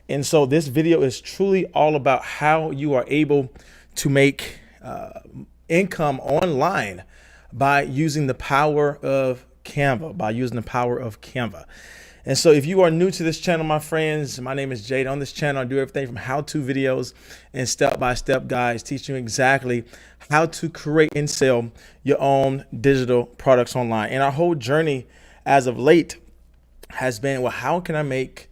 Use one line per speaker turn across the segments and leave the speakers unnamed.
And so this video is truly all about how you are able to make income online by using the power of Canva. And so if you are new to this channel, my friends, my name is Jade. On this channel, I do everything from how-to videos and step-by-step guides teaching you exactly how to create and sell your own digital products online. And our whole journey as of late has been, well, how can I make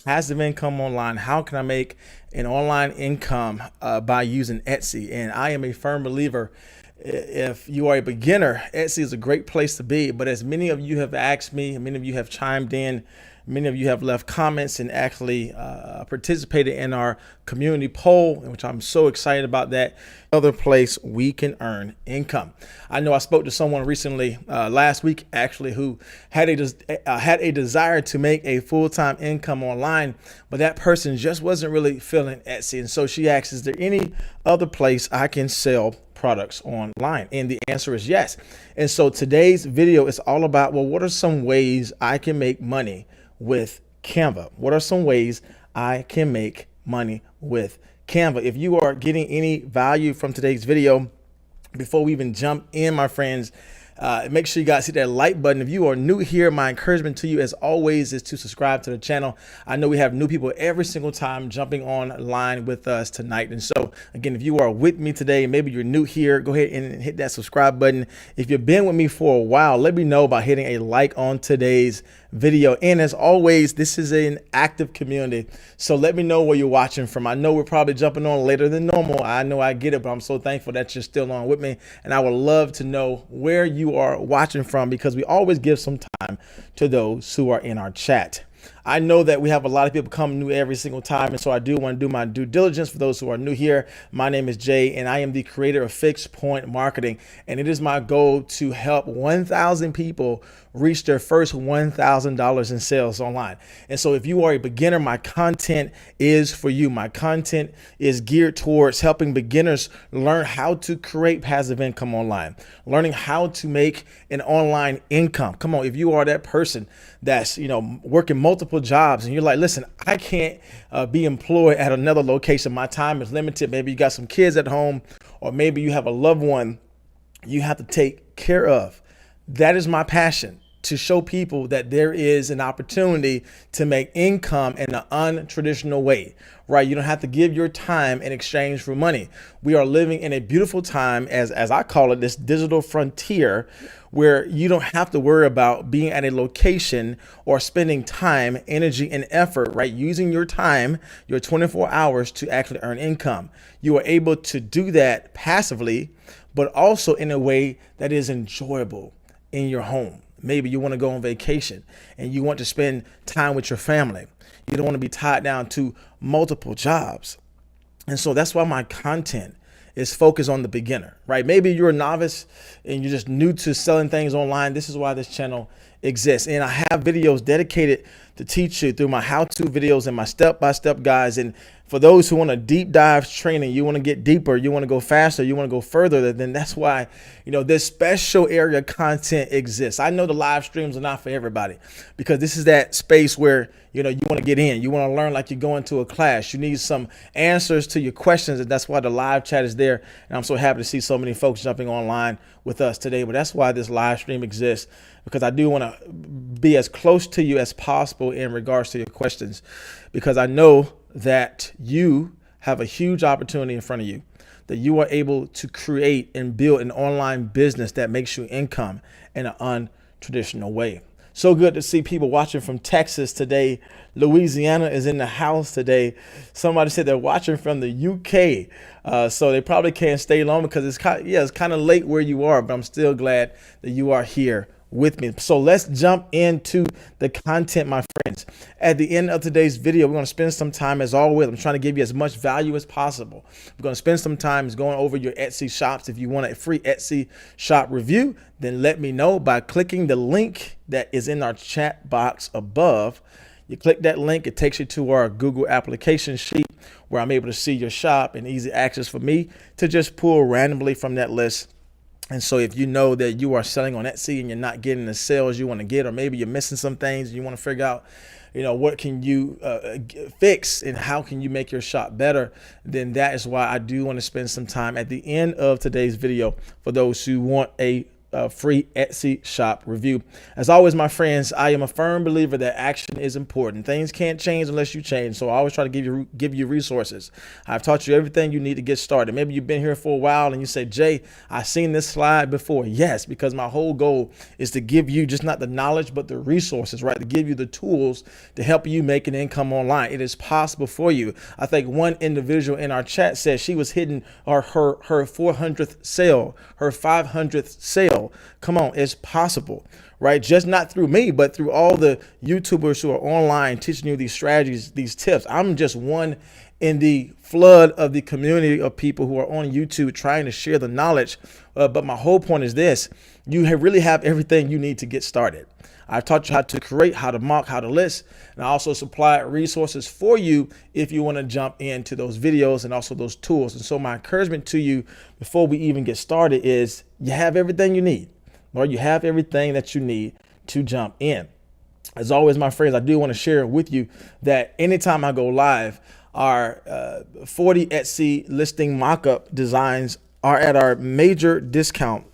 passive income online? How can I make an online income by using Etsy? And I am a firm believer, if you are a beginner, Etsy is a great place to be. But as many of you have asked me, many of you have chimed in, many of you have left comments and actually participated in our community poll, which I'm so excited about that. Other place we can earn income. I know I spoke to someone recently last week, actually, who had a desire to make a full-time income online, but that person just wasn't really feeling Etsy. And so she asked, is there any other place I can sell products online? And the answer is yes. And so today's video is all about, well, what are some ways I can make money with Canva? What are some ways I can make money with Canva? If you are getting any value from today's video, before we even jump in, my friends, make sure you guys hit that like button. If you are new here, my encouragement to you, as always, is to subscribe to the channel. I know we have new people every single time jumping online with us tonight. And so, again, if you are with me today, maybe you're new here, go ahead and hit that subscribe button. If you've been with me for a while, let me know by hitting a like on today's video. And as always, this is an active community, so let me know where you're watching from. I know we're probably jumping on later than normal. I know, I get it, but I'm so thankful that you're still on with me, and I would love to know where you are watching from, because we always give some time to those who are in our chat. I know that we have a lot of people come new every single time, and so I do want to do my due diligence for those who are new here. My name is Jay, and I am the creator of Fixed Point Marketing, and it is my goal to help 1,000 people reach their first $1,000 in sales online. And so if you are a beginner, my content is for you. My content is geared towards helping beginners learn how to create passive income online, learning how to make an online income. Come on, if you are that person that's, working multiple jobs and you're like, listen, I can't be employed at another location. My time is limited. Maybe you got some kids at home, or maybe you have a loved one you have to take care of. That is my passion, to show people that there is an opportunity to make income in an untraditional way, right? You don't have to give your time in exchange for money. We are living in a beautiful time, as I call it, this digital frontier, where you don't have to worry about being at a location or spending time, energy, and effort, right? Using your time, your 24 hours to actually earn income. You are able to do that passively, but also in a way that is enjoyable in your home. Maybe you want to go on vacation and you want to spend time with your family. You don't want to be tied down to multiple jobs. And so that's why my content is focused on the beginner, right? Maybe you're a novice and you're just new to selling things online. This is why this channel exists. And I have videos dedicated to teach you through my how-to videos and my step-by-step guides. And for those who want a deep dive training, you want to get deeper, you want to go faster, you want to go further, then that's why, this special area content exists. I know the live streams are not for everybody, because this is that space where, you want to get in, you want to learn like you're going to a class, you need some answers to your questions. And that's why the live chat is there. And I'm so happy to see so many folks jumping online with us today. But that's why this live stream exists, because I do want to be as close to you as possible in regards to your questions, because I know that you have a huge opportunity in front of you, that you are able to create and build an online business that makes you income in an untraditional way. So good to see people watching from Texas today. Louisiana is in the house today. Somebody said they're watching from the UK. So they probably can't stay long because it's kind of late where you are, but I'm still glad that you are here with me. So let's jump into the content, my friends. At the end of today's video, we're going to spend some time, as always, I'm trying to give you as much value as possible. We're going to spend some time going over your Etsy shops. If you want a free Etsy shop review, then let me know by clicking the link that is in our chat box above. You click that link, it takes you to our Google application sheet, where I'm able to see your shop and easy access for me to just pull randomly from that list. And so if you know that you are selling on Etsy and you're not getting the sales you want to get, or maybe you're missing some things, you want to figure out, what can you fix and how can you make your shop better, then that is why I do want to spend some time at the end of today's video for those who want a free Etsy shop review. As always, my friends, I am a firm believer that action is important. Things can't change unless you change. So I always try to give you resources. I've taught you everything you need to get started. Maybe you've been here for a while and you say, Jay, I've seen this slide before. Yes, because my whole goal is to give you just not the knowledge, but the resources, right? To give you the tools to help you make an income online. It is possible for you. I think one individual in our chat said she was hitting her 400th sale, her 500th sale. Come on, it's possible, right? Just not through me, but through all the YouTubers who are online teaching you these strategies, these tips. I'm just one in the flood of the community of people who are on YouTube trying to share the knowledge. But my whole point is this: you really have everything you need to get started. I've taught you how to create, how to mock, how to list, and I also supply resources for you if you want to jump into those videos and also those tools. And so my encouragement to you before we even get started is you have everything you need, or you have everything that you need to jump in. As always, my friends, I do want to share with you that anytime I go live, our 40 Etsy listing mockup designs are at our major discount.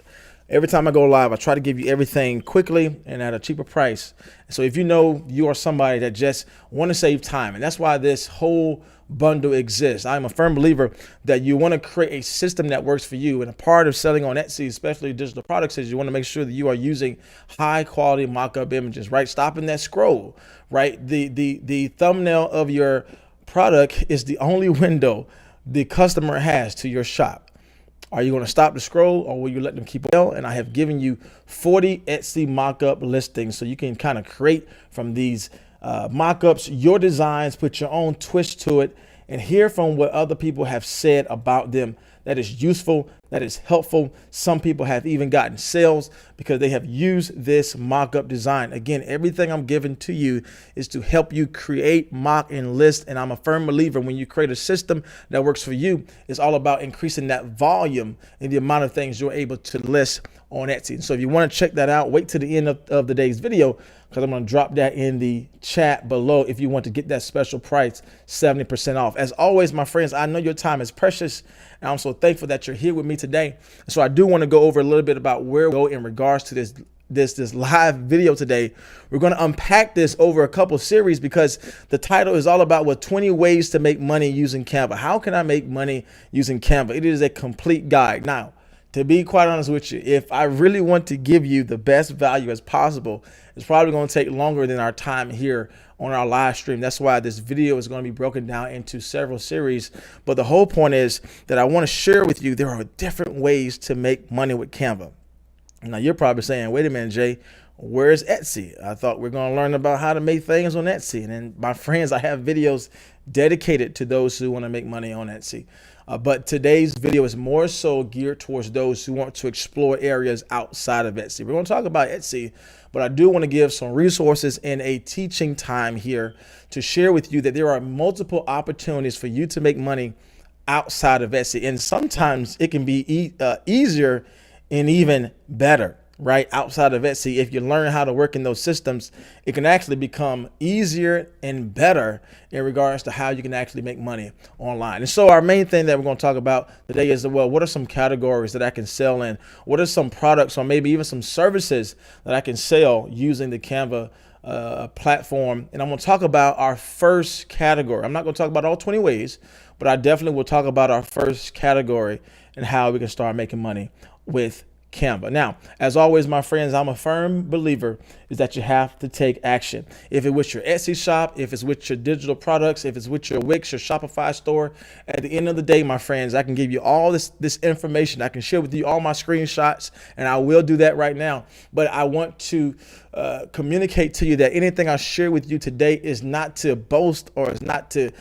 Every time I go live, I try to give you everything quickly and at a cheaper price. So if you know you are somebody that just want to save time, and that's why this whole bundle exists. I'm a firm believer that you want to create a system that works for you. And a part of selling on Etsy, especially digital products, is you want to make sure that you are using high quality mock-up images, right? Stopping that scroll, right? The thumbnail of your product is the only window the customer has to your shop. Are you going to stop the scroll, or will you let them keep going? And I have given you 40 Etsy mock-up listings so you can kind of create from these mock-ups your designs, put your own twist to it, and hear from what other people have said about them that is useful, that is helpful. Some people have even gotten sales because they have used this mock-up design. Again, everything I'm giving to you is to help you create, mock, and list. And I'm a firm believer when you create a system that works for you, it's all about increasing that volume and the amount of things you're able to list on Etsy. And so if you want to check that out, wait to the end of the day's video, because I'm going to drop that in the chat below if you want to get that special price, 70% off. As always, my friends, I know your time is precious, and I'm so thankful that you're here with me today. So I do want to go over a little bit about where we go in regards to this live video today. We're going to unpack this over a couple series because the title is all about 20 ways to make money using Canva. How can I make money using Canva? It is a complete guide. Now, to be quite honest with you, if I really want to give you the best value as possible, it's probably going to take longer than our time here on our live stream. That's why this video is going to be broken down into several series. But the whole point is that I want to share with you there are different ways to make money with Canva. Now, you're probably saying, wait a minute, Jay, where's Etsy? I thought we're going to learn about how to make things on Etsy. And then, my friends, I have videos dedicated to those who want to make money on Etsy. But today's video is more so geared towards those who want to explore areas outside of Etsy. We're going to talk about Etsy, but I do want to give some resources and a teaching time here to share with you that there are multiple opportunities for you to make money outside of Etsy. And sometimes it can be easier and even better, right? Outside of Etsy, if you learn how to work in those systems, it can actually become easier and better in regards to how you can actually make money online. And so our main thing that we're going to talk about today is, well, what are some categories that I can sell in? What are some products or maybe even some services that I can sell using the Canva platform? And I'm going to talk about our first category. I'm not going to talk about all 20 ways, but I definitely will talk about our first category and how we can start making money with Canva. Now, as always, my friends, I'm a firm believer is that you have to take action. If it's with your Etsy shop, if it's with your digital products, if it's with your Wix, your Shopify store, at the end of the day, my friends, I can give you all this information. I can share with you all my screenshots, and I will do that right now. But I want to communicate to you that anything I share with you today is not to boast or is not to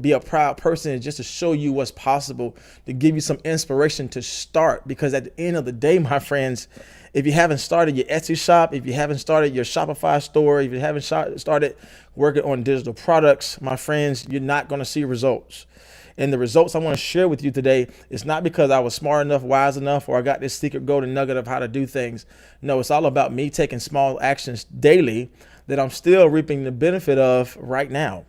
be a proud person. It's just to show you what's possible, to give you some inspiration to start. Because at the end of the day, my friends, if you haven't started your Etsy shop, if you haven't started your Shopify store, if you haven't started working on digital products, my friends, you're not going to see results. And the results I want to share with you today is not because I was smart enough, wise enough, or I got this secret golden nugget of how to do things. No, it's all about me taking small actions daily that I'm still reaping the benefit of right now.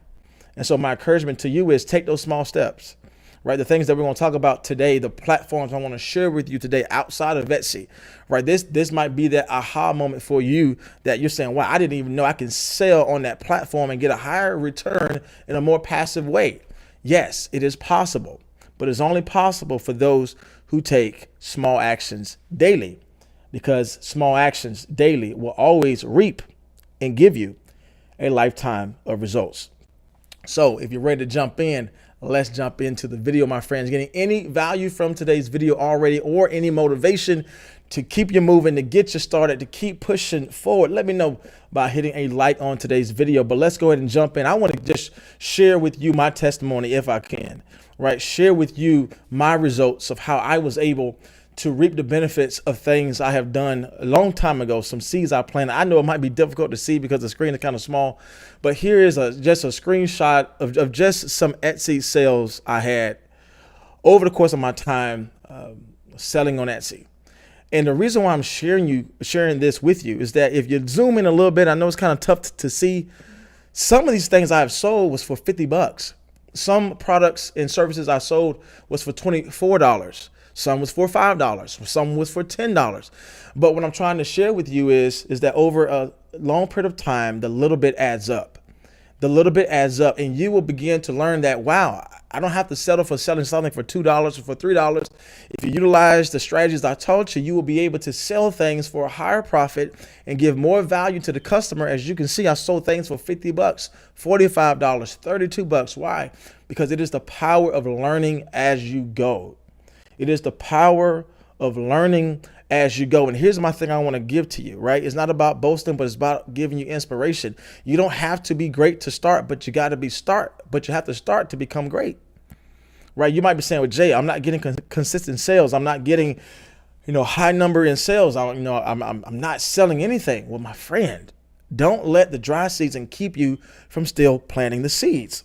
And so my encouragement to you is take those small steps, right? The things that we're going to talk about today, the platforms I want to share with you today outside of Etsy, right? This might be that aha moment for you that you're saying, wow, I didn't even know I can sell on that platform and get a higher return in a more passive way. Yes, it is possible, but it's only possible for those who take small actions daily, because small actions daily will always reap and give you a lifetime of results. So if you're ready to jump in, let's jump into the video, my friends. Getting any value from today's video already, or any motivation to keep you moving, to get you started, to keep pushing forward, let me know by hitting a like on today's video. But let's go ahead and jump in. I want to just share with you my testimony, if I can, right? Share with you my results of how I was able to reap the benefits of things I have done a long time ago, some seeds I planted. I know it might be difficult to see because the screen is kind of small, but here is just a screenshot of just some Etsy sales I had over the course of my time selling on Etsy. And the reason why I'm sharing this with you is that if you zoom in a little bit, I know it's kind of tough to see. Some of these things I have sold was for $50. Some products and services I sold was for $24. Some was for $5, some was for $10. But what I'm trying to share with you is that over a long period of time, the little bit adds up. The little bit adds up, and you will begin to learn that, wow, I don't have to settle for selling something for $2 or for $3. If you utilize the strategies I taught you, you will be able to sell things for a higher profit and give more value to the customer. As you can see, I sold things for $50, $45, $32. Why? Because it is the power of learning as you go. It is the power of learning as you go. And here's my thing I want to give to you, right? It's not about boasting, but it's about giving you inspiration. You don't have to be great to start, but you got to but you have to start to become great, right? You might be saying, well, Jay, I'm not getting consistent sales. I'm not getting, high number in sales. I'm not selling anything. Well, my friend, don't let the dry season keep you from still planting the seeds.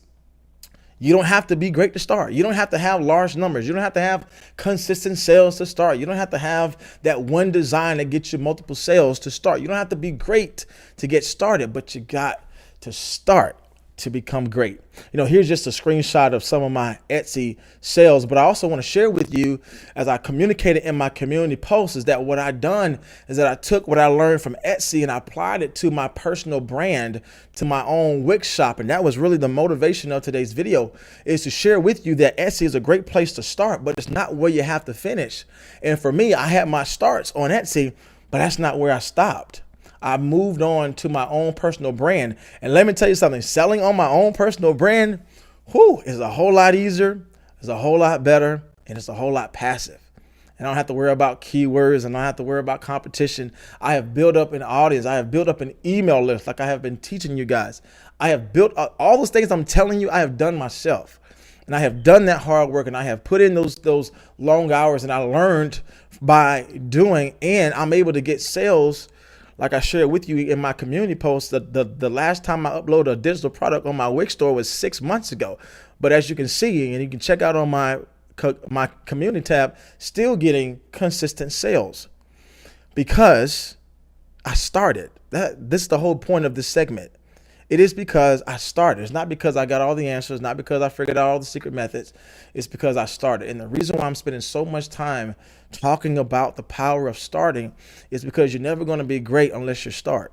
You don't have to be great to start. You don't have to have large numbers. You don't have to have consistent sales to start. You don't have to have that one design that gets you multiple sales to start. You don't have to be great to get started, but you got to start to become great. Here's just a screenshot of some of my Etsy sales, but I also want to share with you, as I communicated in my community posts, is that what I done is that I took what I learned from Etsy and I applied it to my personal brand, to my own Wix shop. And that was really the motivation of today's video, is to share with you that Etsy is a great place to start, but it's not where you have to finish. And for me, I had my starts on Etsy, but that's not where I stopped. I moved on to my own personal brand. And let me tell you something, selling on my own personal brand, is a whole lot easier, is a whole lot better, and it's a whole lot passive. And I don't have to worry about keywords, and I don't have to worry about competition. I have built up an audience. I have built up an email list like I have been teaching you guys. I have built all those things I'm telling you I have done myself. And I have done that hard work, and I have put in those long hours, and I learned by doing, and I'm able to get sales. Like I shared with you in my community post, the last time I uploaded a digital product on my Wix store was 6 months ago. But as you can see, and you can check out on my community tab, still getting consistent sales because I started. This is the whole point of this segment. It is because I started. It's not because I got all the answers, not because I figured out all the secret methods. It's because I started. And the reason why I'm spending so much time talking about the power of starting is because you're never going to be great unless you start.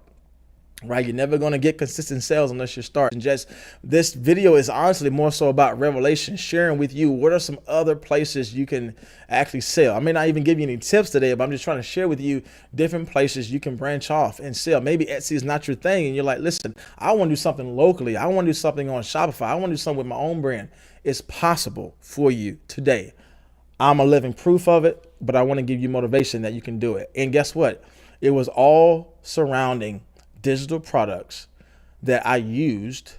Right? You're never going to get consistent sales unless you start. And just this video is honestly more so about revelation, sharing with you what are some other places you can actually sell. I may not even give you any tips today, but I'm just trying to share with you different places you can branch off and sell. Maybe Etsy is not your thing and you're like, listen, I want to do something locally. I want to do something on Shopify. I want to do something with my own brand. It's possible for you today. I'm a living proof of it, but I want to give you motivation that you can do it. And guess what? It was all surrounding digital products that I used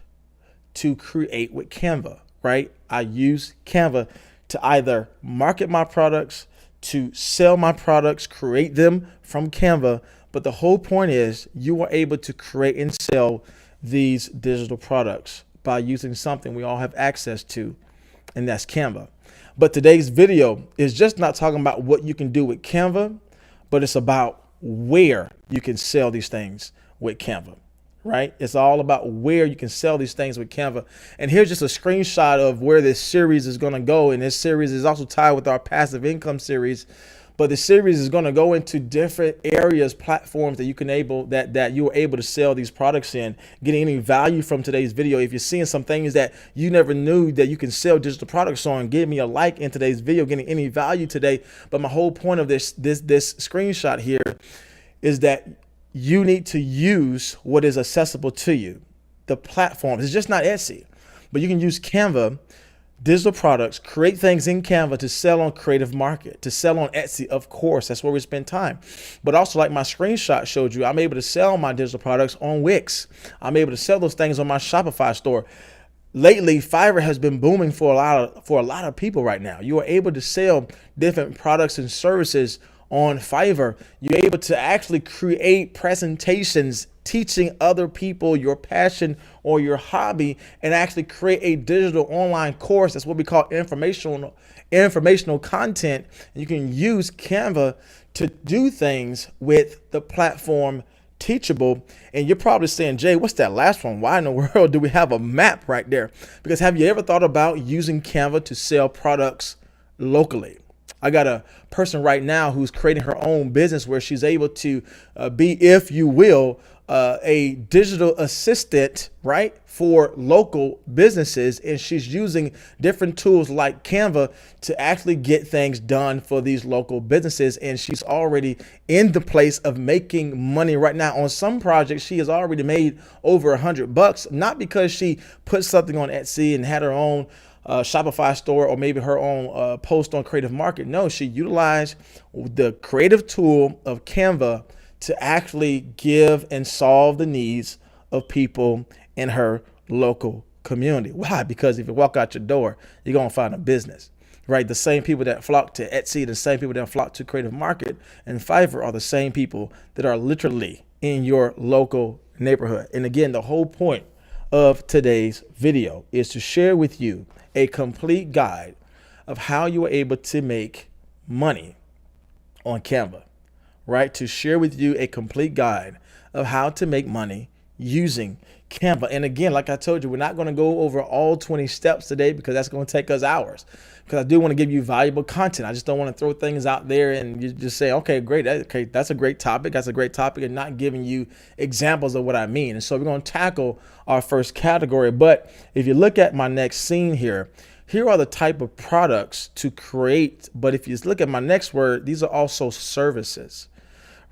to create with Canva, right? I use Canva to either market my products, to sell my products, create them from Canva. But the whole point is you are able to create and sell these digital products by using something we all have access to, and that's Canva. But today's video is just not talking about what you can do with Canva, but it's about where you can sell these things with Canva, right? It's all about where you can sell these things with Canva. And here's just a screenshot of where this series is going to go. And this series is also tied with our passive income series. But the series is going to go into different areas, platforms that you can that you are able to sell these products in. Getting any value from today's video, if you're seeing some things that you never knew that you can sell digital products on, give me a like in today's video. Getting any value today. But my whole point of this screenshot here is that you need to use what is accessible to you. The platforms. It's just not Etsy, but you can use Canva. Digital products, create things in Canva to sell on Creative Market, to sell on Etsy, of course. That's where we spend time. But also, like my screenshot showed you, I'm able to sell my digital products on Wix. I'm able to sell those things on my Shopify store. Lately, Fiverr has been booming for a lot of people right now. You are able to sell different products and services on Fiverr. You're able to actually create presentations teaching other people your passion or your hobby, and actually create a digital online course. That's what we call informational content. And you can use Canva to do things with the platform Teachable. And you're probably saying, Jay, what's that last one? Why in the world do we have a map right there? Because have you ever thought about using Canva to sell products locally? I got a person right now who's creating her own business where she's able to be, if you will, a digital assistant, right, for local businesses. And she's using different tools like Canva to actually get things done for these local businesses. And she's already in the place of making money right now. On some projects, she has already made over $100, not because she put something on Etsy and had her own Shopify store or maybe her own post on Creative Market. No, she utilized the creative tool of Canva to actually give and solve the needs of people in her local community. Why? Because if you walk out your door, you're going to find a business, right? The same people that flock to Etsy, the same people that flock to Creative Market and Fiverr are the same people that are literally in your local neighborhood. And again, the whole point of today's video is to share with you a complete guide of how you are able to make money on Canva, right? To share with you a complete guide of how to make money using Canva. And again, like I told you, we're not going to go over all 20 steps today because that's going to take us hours, because I do want to give you valuable content. I just don't want to throw things out there and you just say, okay, great. Okay, that's a great topic. That's a great topic, and not giving you examples of what I mean. And so we're going to tackle our first category. But if you look at my next scene here, here are the type of products to create. But if you look at my next word, these are also services,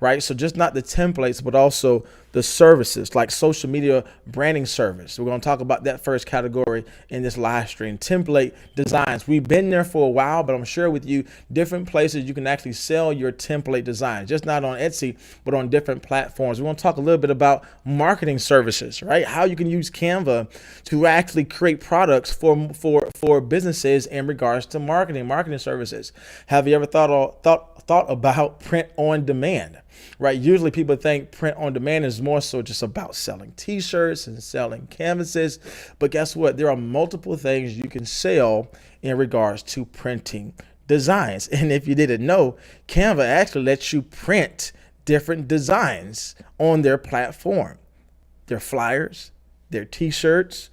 right? So just not the templates, but also the services, like social media branding service. We're going to talk about that first category in this live stream. Template designs. We've been there for a while, but I'm sure with you different places you can actually sell your template designs, just not on Etsy, but on different platforms. We're going to talk a little bit about marketing services, right? How you can use Canva to actually create products for businesses in regards to marketing services. Have you ever thought about print on demand? Right? Usually people think print on demand is more so just about selling t-shirts and selling canvases. But guess what? There are multiple things you can sell in regards to printing designs. And if you didn't know, Canva actually lets you print different designs on their platform. Their flyers, their t-shirts,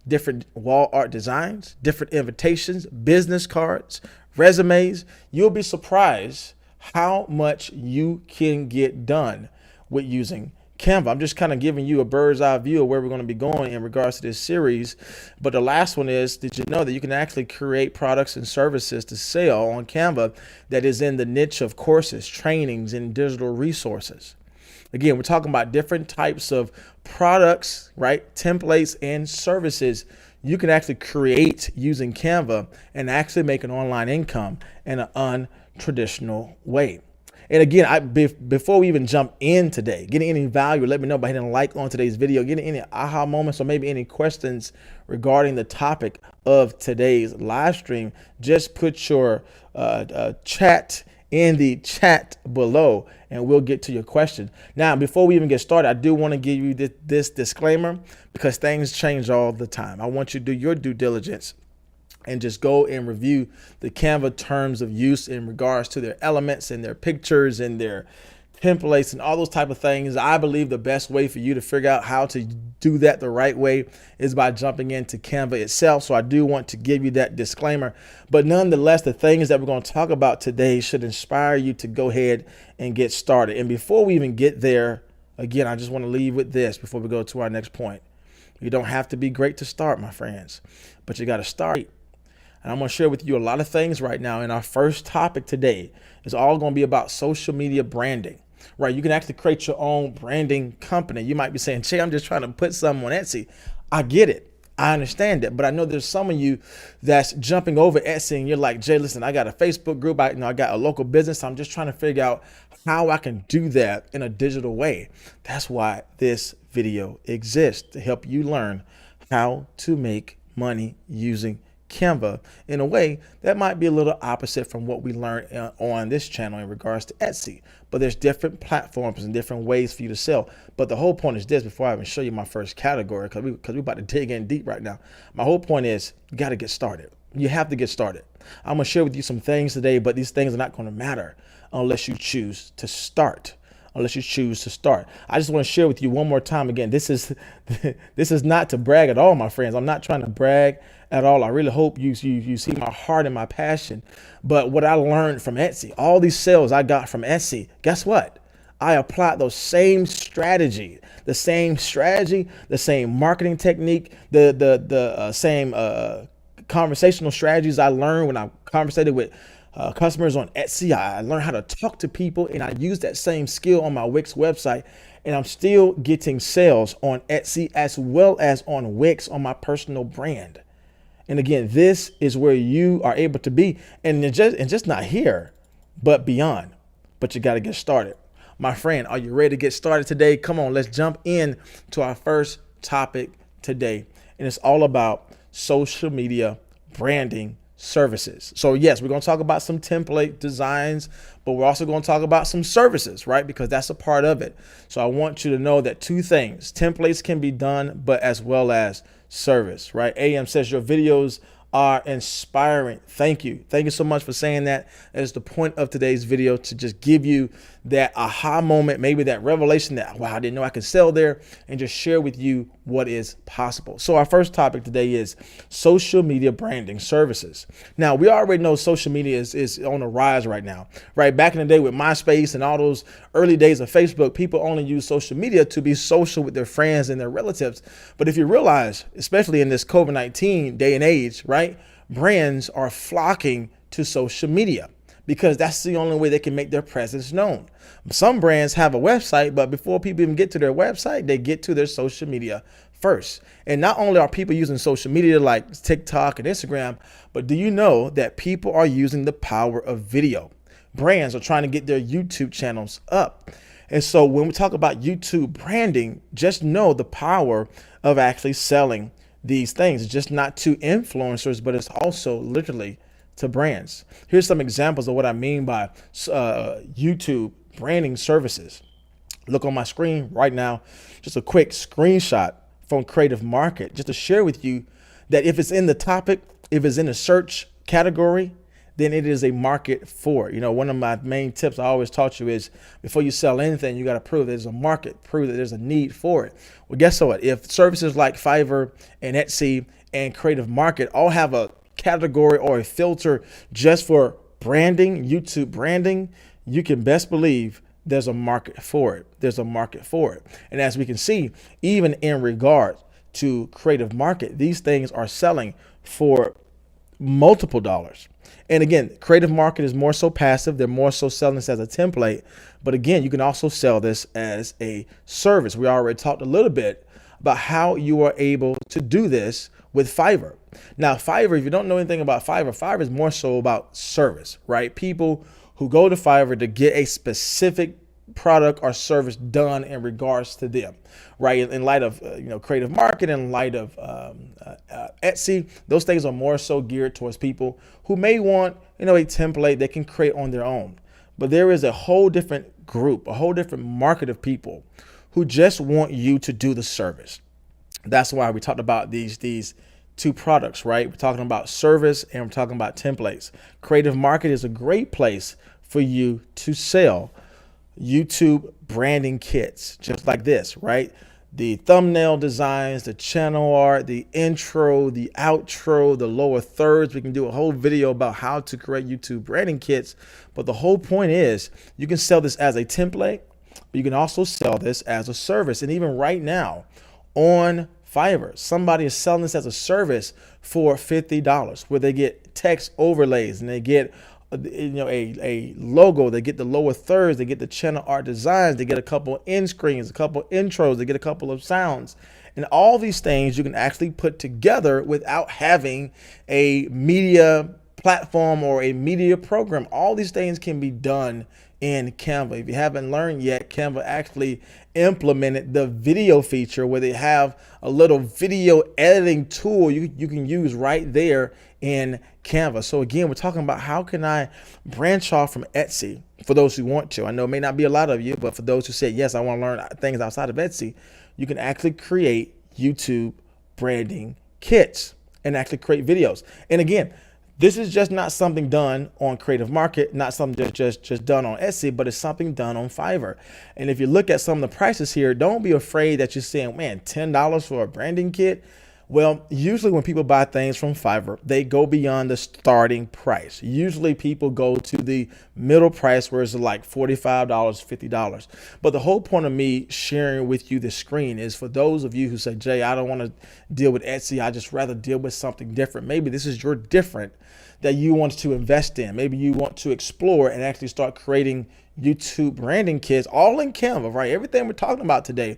different wall art designs, different invitations, business cards, resumes. You'll be surprised how much you can get done with using Canva. I'm just kind of giving you a bird's eye view of where we're going to be going in regards to this series. But the last one is, did you know that you can actually create products and services to sell on Canva that is in the niche of courses, trainings, and digital resources? Again, we're talking about different types of products, right? Templates and services you can actually create using Canva and actually make an online income in an untraditional way. And again, before we even jump in today, getting any value, let me know by hitting a like on today's video, getting any aha moments or maybe any questions regarding the topic of today's live stream. Just put your chat in the chat below and we'll get to your question. Now, before we even get started, I do want to give you this disclaimer because things change all the time. I want you to do your due diligence and just go and review the Canva terms of use in regards to their elements and their pictures and their templates and all those type of things. I believe the best way for you to figure out how to do that the right way is by jumping into Canva itself. So I do want to give you that disclaimer, but nonetheless, the things that we're going to talk about today should inspire you to go ahead and get started. And before we even get there, again, I just want to leave with this before we go to our next point. You don't have to be great to start, my friends, but you got to start. And I'm going to share with you a lot of things right now. And our first topic today is all going to be about social media branding, right? You can actually create your own branding company. You might be saying, Jay, I'm just trying to put something on Etsy. I get it. I understand it. But I know there's some of you that's jumping over Etsy and you're like, Jay, listen, I got a Facebook group. I got a local business. I'm just trying to figure out how I can do that in a digital way. That's why this video exists, to help you learn how to make money using Canva in a way that might be a little opposite from what we learned on this channel in regards to Etsy. But there's different platforms and different ways for you to sell. But the whole point is this, before I even show you my first category, because we're about to dig in deep right now. My whole point is you got to get started. You have to get started. I'm going to share with you some things today, but these things are not going to matter unless you choose to start. I just want to share with you one more time. Again, this is not to brag at all, my friends. I'm not trying to brag at all. I really hope you see my heart and my passion. But what I learned from Etsy, all these sales I got from Etsy, guess what? I applied those same strategy, the same marketing technique, the same conversational strategies I learned when I conversated with customers on Etsy. I learned how to talk to people, and I use that same skill on my Wix website, and I'm still getting sales on Etsy as well as on Wix on my personal brand. And again, this is where you are able to be, and just not here, but beyond. But you got to get started. My friend, are you ready to get started today? Come on, let's jump in to our first topic today. And it's all about social media branding services. So yes, we're going to talk about some template designs, but we're also going to talk about some services, right? Because that's a part of it. So I want you to know that two things: templates can be done, but as well as service, right? AM says your videos are inspiring. Thank you. Thank you so much for saying that. That is the point of today's video, to just give you that aha moment, maybe that revelation that, wow, I didn't know I could sell there, and just share with you what is possible. So our first topic today is social media branding services. Now, we already know social media is on a rise right now, right? Back in the day with MySpace and all those early days of Facebook, people only use social media to be social with their friends and their relatives. But if you realize, especially in this COVID-19 day and age, right, brands are flocking to social media because that's the only way they can make their presence known. Some brands have a website, but before people even get to their website, they get to their social media first. And not only are people using social media like TikTok and Instagram, but do you know that people are using the power of video? Brands are trying to get their YouTube channels up. And so when we talk about YouTube branding, just know the power of actually selling these things. It's just not to influencers, but it's also literally to brands. Here's some examples of what I mean by YouTube branding services. Look on my screen right now, just a quick screenshot from Creative Market, just to share with you that if it's in the topic, if it's in a search category, then it is a market for it. You know, one of my main tips I always taught you is before you sell anything, you got to prove there's a market, prove that there's a need for it. Well, guess what? If services like Fiverr and Etsy and Creative Market all have a category or a filter just for branding, YouTube branding, you can best believe there's a market for it. There's a market for it. And as we can see, even in regard to Creative Market, these things are selling for multiple dollars. And again, Creative Market is more so passive. They're more so selling this as a template. But again, you can also sell this as a service. We already talked a little bit about how you are able to do this with Fiverr. Now, Fiverr, if you don't know anything about Fiverr, Fiverr is more so about service, right? People who go to Fiverr to get a specific product or service done in regards to them, right? In light of Creative Market, in light of Etsy, those things are more so geared towards people who may want a template they can create on their own. But there is a whole different group, a whole different market of people who just want you to do the service. That's why we talked about these two products, right? We're talking about service and we're talking about templates. Creative Market is a great place for you to sell YouTube branding kits, just like this, right? The thumbnail designs, the channel art, the intro, the outro, the lower thirds. We can do a whole video about how to create YouTube branding kits. But the whole point is you can sell this as a template, but you can also sell this as a service. And even right now on Fiverr, somebody is selling this as a service for $50, where they get text overlays and they get a logo, they get the lower thirds, they get the channel art designs, they get a couple end screens, a couple intros, they get a couple of sounds. And all these things you can actually put together without having a media platform or a media program. All these things can be done in Canva. If you haven't learned yet, Canva actually implemented the video feature where they have a little video editing tool you can use right there in Canva. So again, we're talking about how can I branch off from Etsy for those who want to. I know it may not be a lot of you, but for those who say, yes, I want to learn things outside of Etsy, you can actually create YouTube branding kits and actually create videos. And again, this is just not something done on Creative Market, not something just done on Etsy, but it's something done on Fiverr. And if you look at some of the prices here, don't be afraid that you're saying, man, $10 for a branding kit. Well, usually when people buy things from Fiverr, they go beyond the starting price. Usually people go to the middle price where it's like $45, $50. But the whole point of me sharing with you the screen is for those of you who say, Jay, I don't want to deal with Etsy. I just rather deal with something different. Maybe this is your different that you want to invest in. Maybe you want to explore and actually start creating YouTube branding kits all in Canva, right? Everything we're talking about today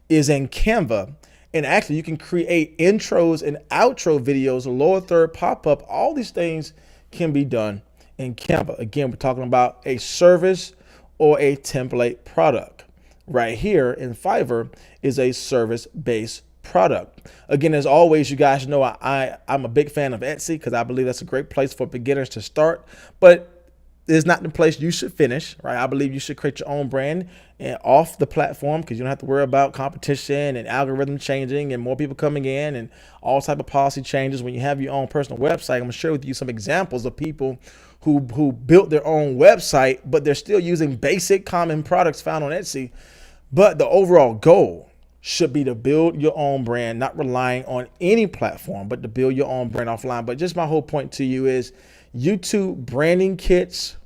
is in Canva. And actually you can create intros and outro videos, a lower third pop-up. All these things can be done in Canva. Again, we're talking about a service or a template product. Right here in Fiverr is a service-based product. Again, as always, you guys know I'm a big fan of Etsy because I believe that's a great place for beginners to start. But it's not the place you should finish, right? I believe you should create your own brand and off the platform because you don't have to worry about competition and algorithm changing and more people coming in and all type of policy changes. When you have your own personal website, I'm gonna share with you some examples of people who built their own website, but they're still using basic common products found on Etsy. But the overall goal should be to build your own brand, not relying on any platform, but to build your own brand offline. But just my whole point to you is YouTube branding kits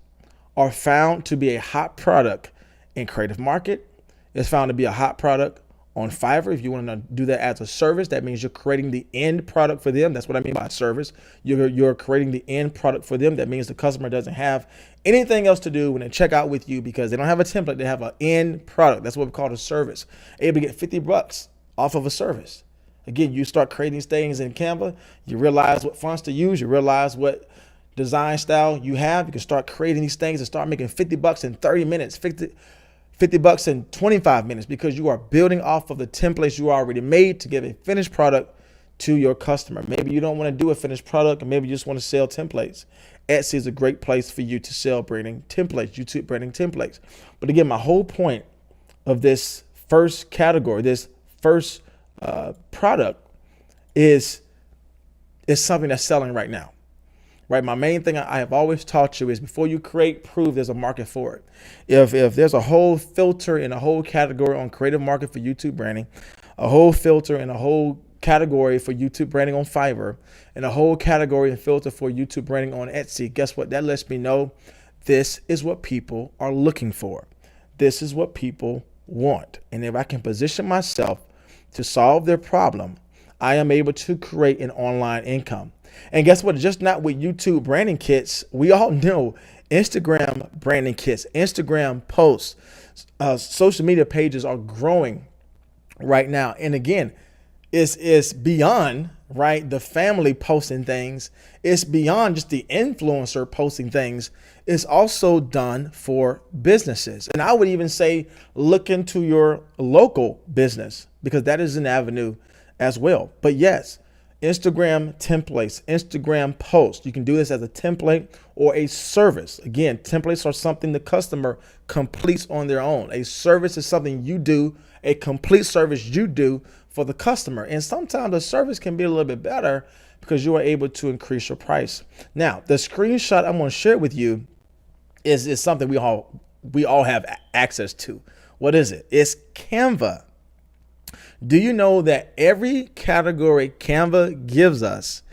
are found to be a hot product in Creative Market. It's found to be a hot product on Fiverr. If you want to do that as a service, that means you're creating the end product for them. That's what I mean by service. You're creating the end product for them. That means the customer doesn't have anything else to do when they check out with you because they don't have a template. They have an end product. That's what we call a service. Able to get $50 off of a service. Again, you start creating these things in Canva. You realize what fonts to use. You realize what design style you have. You can start creating these things and start making $50 in 30 minutes, $50 in 25 minutes because you are building off of the templates you already made to give a finished product to your customer. Maybe you don't want to do a finished product and maybe you just want to sell templates. Etsy is a great place for you to sell branding templates, YouTube branding templates. But again, my whole point of this first category, this first product is something that's selling right now. Right, my main thing I have always taught you is before you create, prove there's a market for it. If there's a whole filter and a whole category on Creative Market for YouTube branding, a whole filter and a whole category for YouTube branding on Fiverr, and a whole category and filter for YouTube branding on Etsy, guess what? That lets me know this is what people are looking for. This is what people want. And if I can position myself to solve their problem, I am able to create an online income. And guess what? Just not with YouTube branding kits. We all know Instagram branding kits, Instagram posts, social media pages are growing right now. And again, it's beyond, right, the family posting things. It's beyond just the influencer posting things. It's also done for businesses. And I would even say look into your local business because that is an avenue as well. But yes, Instagram templates, Instagram posts. You can do this as a template or a service. Again, templates are something the customer completes on their own. A service is something you do, a complete service you do for the customer. And sometimes the service can be a little bit better because you are able to increase your price. Now, the screenshot I'm going to share with you is something we all we all have access to. What is it? It's Canva. Do you know that every category Canva gives us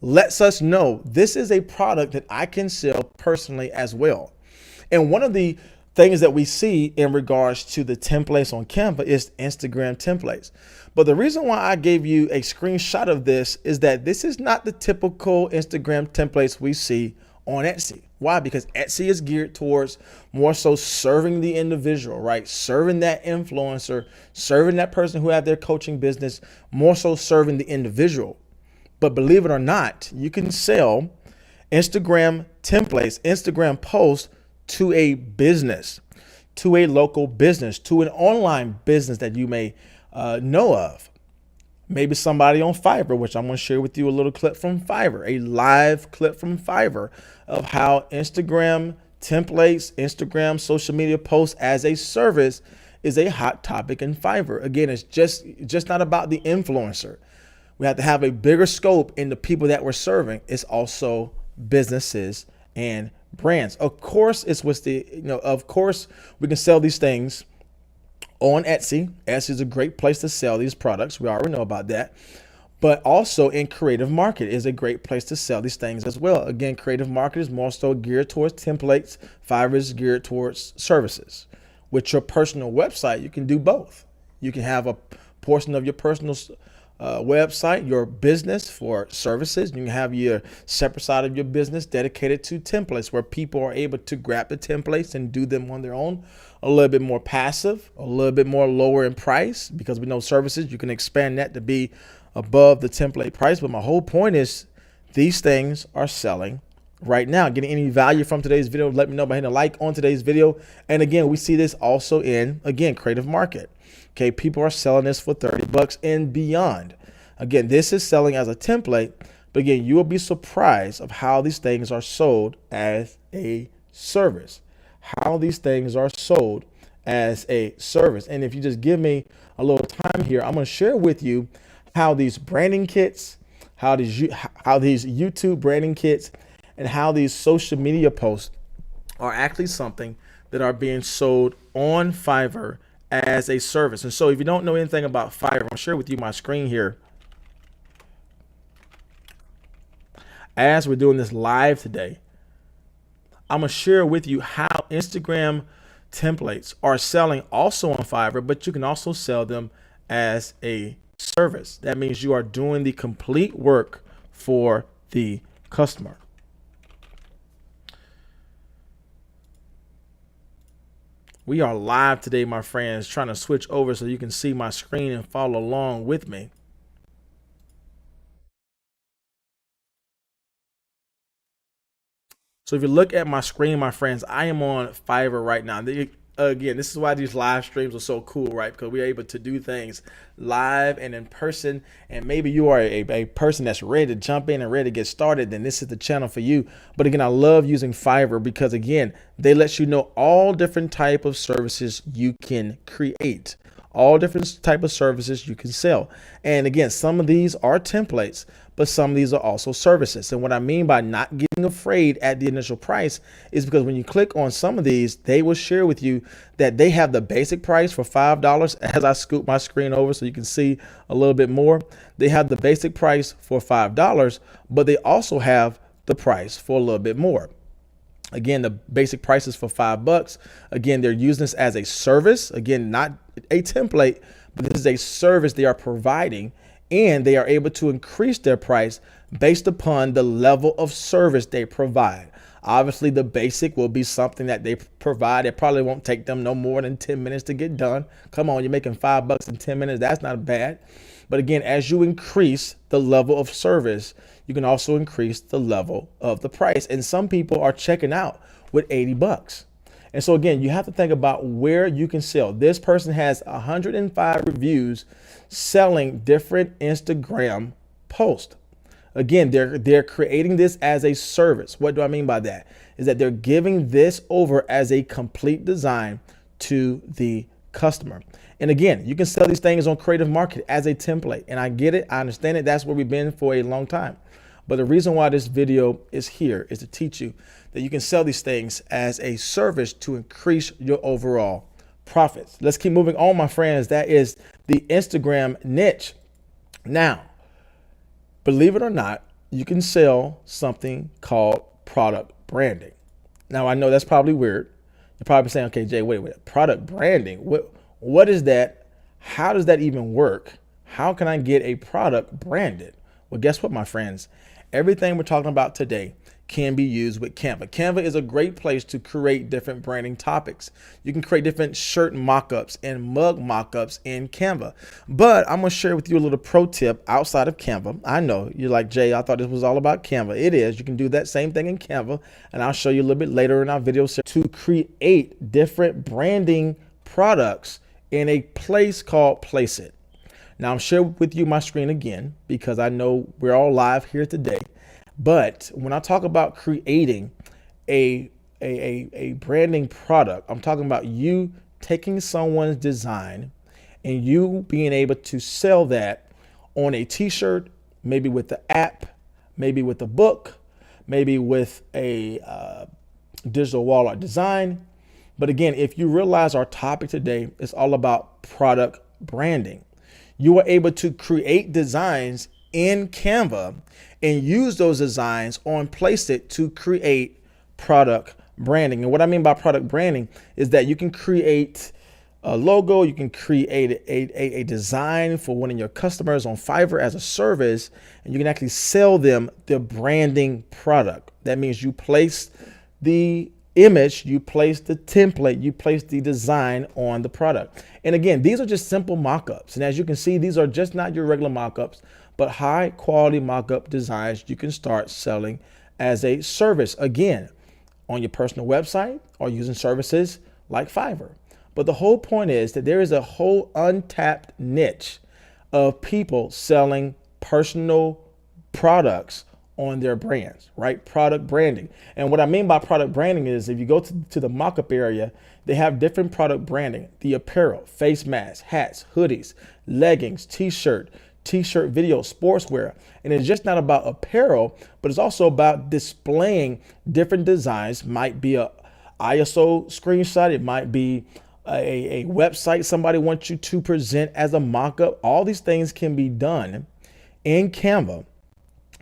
lets us know this is a product that I can sell personally as well? And one of the things that we see in regards to the templates on Canva is Instagram templates. But the reason why I gave you a screenshot of this is that this is not the typical Instagram templates we see on Etsy. Why? Because Etsy is geared towards more so serving the individual, right? Serving that influencer, serving that person who have their coaching business, more so serving the individual. But believe it or not, you can sell Instagram templates, Instagram posts to a business, to a local business, to an online business that you may know of. Maybe somebody on Fiverr, which I'm going to share with you a little clip from Fiverr, a live clip from Fiverr of how Instagram templates, Instagram social media posts as a service is a hot topic in Fiverr. Again, it's just not about the influencer. We have to have a bigger scope in the people that we're serving. It's also businesses and brands. Of course, it's with the, of course, we can sell these things on Etsy. Etsy is a great place to sell these products. We already know about that. But also in Creative Market is a great place to sell these things as well. Again, Creative Market is more so geared towards templates. Fiverr is geared towards services. With your personal website, you can do both. You can have a portion of your personal website, your business for services. You can have your separate side of your business dedicated to templates where people are able to grab the templates and do them on their own. A little bit more passive, a little bit more lower in price, because we know services, you can expand that to be above the template price. But my whole point is these things are selling right now. Getting any value from today's video, let me know by hitting a like on today's video. And again, we see this also in, again, Creative Market. Okay, people are selling this for $30 and beyond. Again, this is selling as a template, but again, you will be surprised of how these things are sold as a service. How these things are sold as a service. And if you just give me a little time here, I'm going to share with you how these branding kits, how these YouTube branding kits, and how these social media posts are actually something that are being sold on Fiverr as a service. And so if you don't know anything about Fiverr, I'll share with you my screen here. As we're doing this live today, I'm going to share with you how Instagram templates are selling also on Fiverr, but you can also sell them as a service. That means you are doing the complete work for the customer. We are live today, my friends, trying to switch over so you can see my screen and follow along with me. So if you look at my screen, my friends, I am on Fiverr right now. Again, this is why these live streams are so cool, right? Because we're able to do things live and in person. And maybe you are a person that's ready to jump in and ready to get started, then this is the channel for you. But again, I love using Fiverr because, again, they let you know all different type of services you can create. All different type of services you can sell. And again, some of these are templates, but some of these are also services. And what I mean by not getting afraid at the initial price is because when you click on some of these, they will share with you that they have the basic price for $5. As I scoop my screen over so you can see a little bit more, they have the basic price for $5, but they also have the price for a little bit more. Again, the basic price is for $5. Again, they're using this as a service. Again, not a template, but this is a service they are providing, and they are able to increase their price based upon the level of service they provide. Obviously, the basic will be something that they provide. It probably won't take them no more than 10 minutes to get done. Come on, you're making $5 in 10 minutes. That's not bad. But again, as you increase the level of service, you can also increase the level of the price. And some people are checking out with $80. And so again, you have to think about where you can sell. This person has 105 reviews selling different Instagram posts. Again, they're creating this as a service. What do I mean by that? Is that they're giving this over as a complete design to the customer. And again, you can sell these things on Creative Market as a template. And I get it. I understand it. That's where we've been for a long time. But the reason why this video is here is to teach you that you can sell these things as a service to increase your overall profits. Let's keep moving on, my friends. That is the Instagram niche. Now, believe it or not, you can sell something called product branding. Now, I know that's probably weird. You're probably saying, okay, Jay, wait, product branding. What is that? How does that even work? How can I get a product branded? Well, guess what, my friends? Everything we're talking about today can be used with Canva. Canva is a great place to create different branding topics. You can create different shirt mockups and mug mockups in Canva. But I'm going to share with you a little pro tip outside of Canva. I know you're like, Jay, I thought this was all about Canva. It is. You can do that same thing in Canva, and I'll show you a little bit later in our video to create different branding products in a place called Place It. Now I'm sharing with you my screen again because I know we're all live here today. But when I talk about creating a branding product, I'm talking about you taking someone's design and you being able to sell that on a t-shirt, maybe with the app, maybe with a book, maybe with a digital wall art design. But again, if you realize our topic today is all about product branding, you are able to create designs in Canva and use those designs on Place It to create product branding. And what I mean by product branding is that you can create a logo, you can create a design for one of your customers on Fiverr as a service, and you can actually sell them the branding product. That means you place the image, you place the template, you place the design on the product. And again, these are just simple mock-ups. And as you can see, these are just not your regular mock-ups, but high quality mock-up designs you can start selling as a service, again, on your personal website or using services like Fiverr. But the whole point is that there is a whole untapped niche of people selling personal products on their brands, right? Product branding. And what I mean by product branding is if you go to the mock-up area, they have different product branding, the apparel, face masks, hats, hoodies, leggings, t-shirt video, sportswear. And it's just not about apparel, but it's also about displaying different designs. Might be a ISO screenshot. It might be a website somebody wants you to present as a mock-up. All these things can be done in Canva,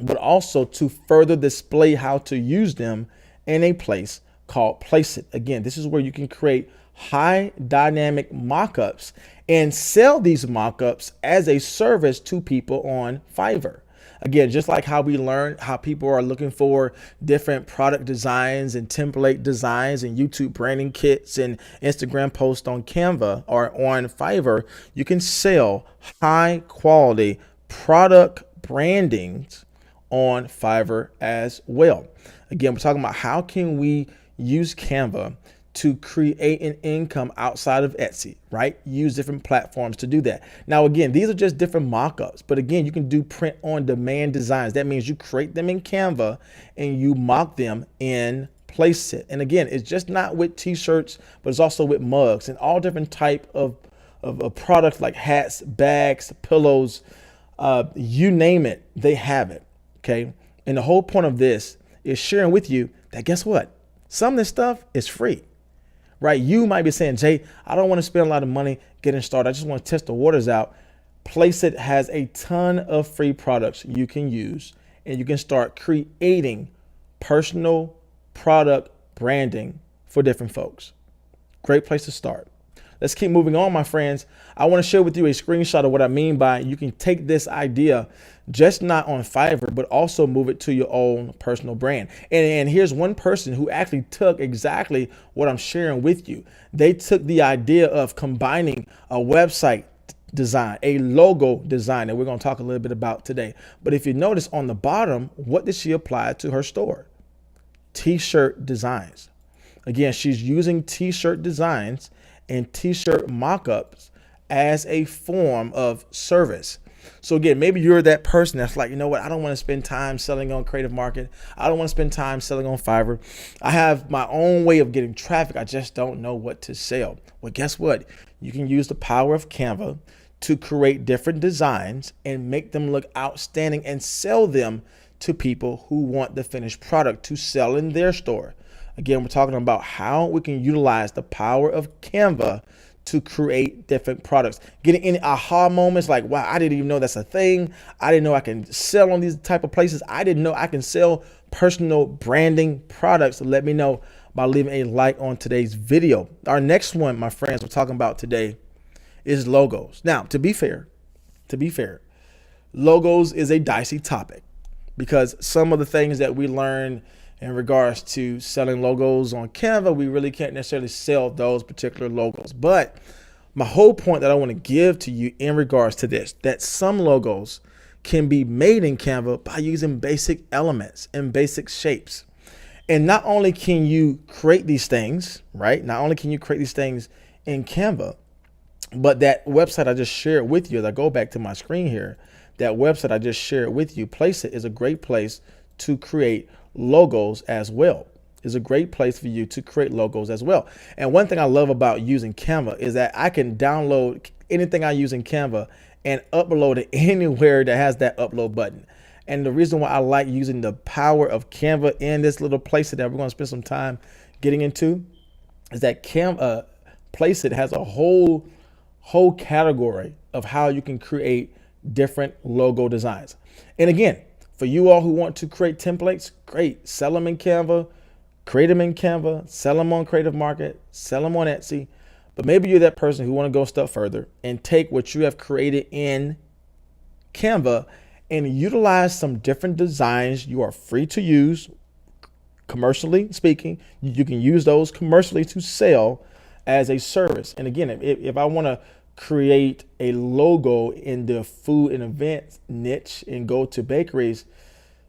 but also to further display how to use them in a place called Place It. Again, this is where you can create high dynamic mockups and sell these mockups as a service to people on Fiverr. Again, just like how we learned how people are looking for different product designs and template designs and YouTube branding kits and Instagram posts on Canva or on Fiverr, you can sell high quality product brandings on Fiverr as well. Again, we're talking about how can we use Canva to create an income outside of Etsy, right? Use different platforms to do that. Now, again, these are just different mock-ups, but again, you can do print on demand designs. That means you create them in Canva and you mock them in Place It. And again, it's just not with t-shirts, but it's also with mugs and all different type of products like hats, bags, pillows, you name it, they have it. Okay. And the whole point of this is sharing with you that guess what? Some of this stuff is free, right? You might be saying, Jay, I don't want to spend a lot of money getting started. I just want to test the waters out. Place It has a ton of free products you can use, and you can start creating personal product branding for different folks. Great place to start. Let's keep moving on, my friends. I want to share with you a screenshot of what I mean by you can take this idea just not on Fiverr, but also move it to your own personal brand. And here's one person who actually took exactly what I'm sharing with you. They took the idea of combining a website design, a logo design that we're going to talk a little bit about today. But if you notice on the bottom, what did she apply to her store? T-shirt designs. Again, she's using t-shirt designs and t-shirt mock-ups as a form of service. So again, maybe you're that person that's like, you know what? I don't want to spend time selling on Creative Market. I don't want to spend time selling on Fiverr. I have my own way of getting traffic. I just don't know what to sell. Well, guess what? You can use the power of Canva to create different designs and make them look outstanding and sell them to people who want the finished product to sell in their store. Again, we're talking about how we can utilize the power of Canva to create different products. Getting any aha moments like, wow, I didn't even know that's a thing. I didn't know I can sell on these type of places. I didn't know I can sell personal branding products. Let me know by leaving a like on today's video. Our next one, my friends, we're talking about today is logos. Now, to be fair, logos is a dicey topic because some of the things that we learn in regards to selling logos on Canva, we really can't necessarily sell those particular logos. But my whole point that I want to give to you in regards to this, that some logos can be made in Canva by using basic elements and basic shapes. And not only can you create these things, right? Not only can you create these things in Canva, but that website I just shared with you, as I go back to my screen here, that website I just shared with you, Placeit, is a great place to create logos as well. Is a great place for you to create logos as well. And one thing I love about using Canva is that I can download anything I use in Canva and upload it anywhere that has that upload button. And the reason why I like using the power of Canva in this little Placeit that we're going to spend some time getting into is that Canva Placeit has a whole category of how you can create different logo designs. And again, for you all who want to create templates, great. Sell them in Canva, create them in Canva, sell them on Creative Market, sell them on Etsy. But maybe you're that person who want to go a step further and take what you have created in Canva and utilize some different designs. You are free to use, commercially speaking. You can use those commercially to sell as a service. And again, if I want to create a logo in the food and events niche and go to bakeries,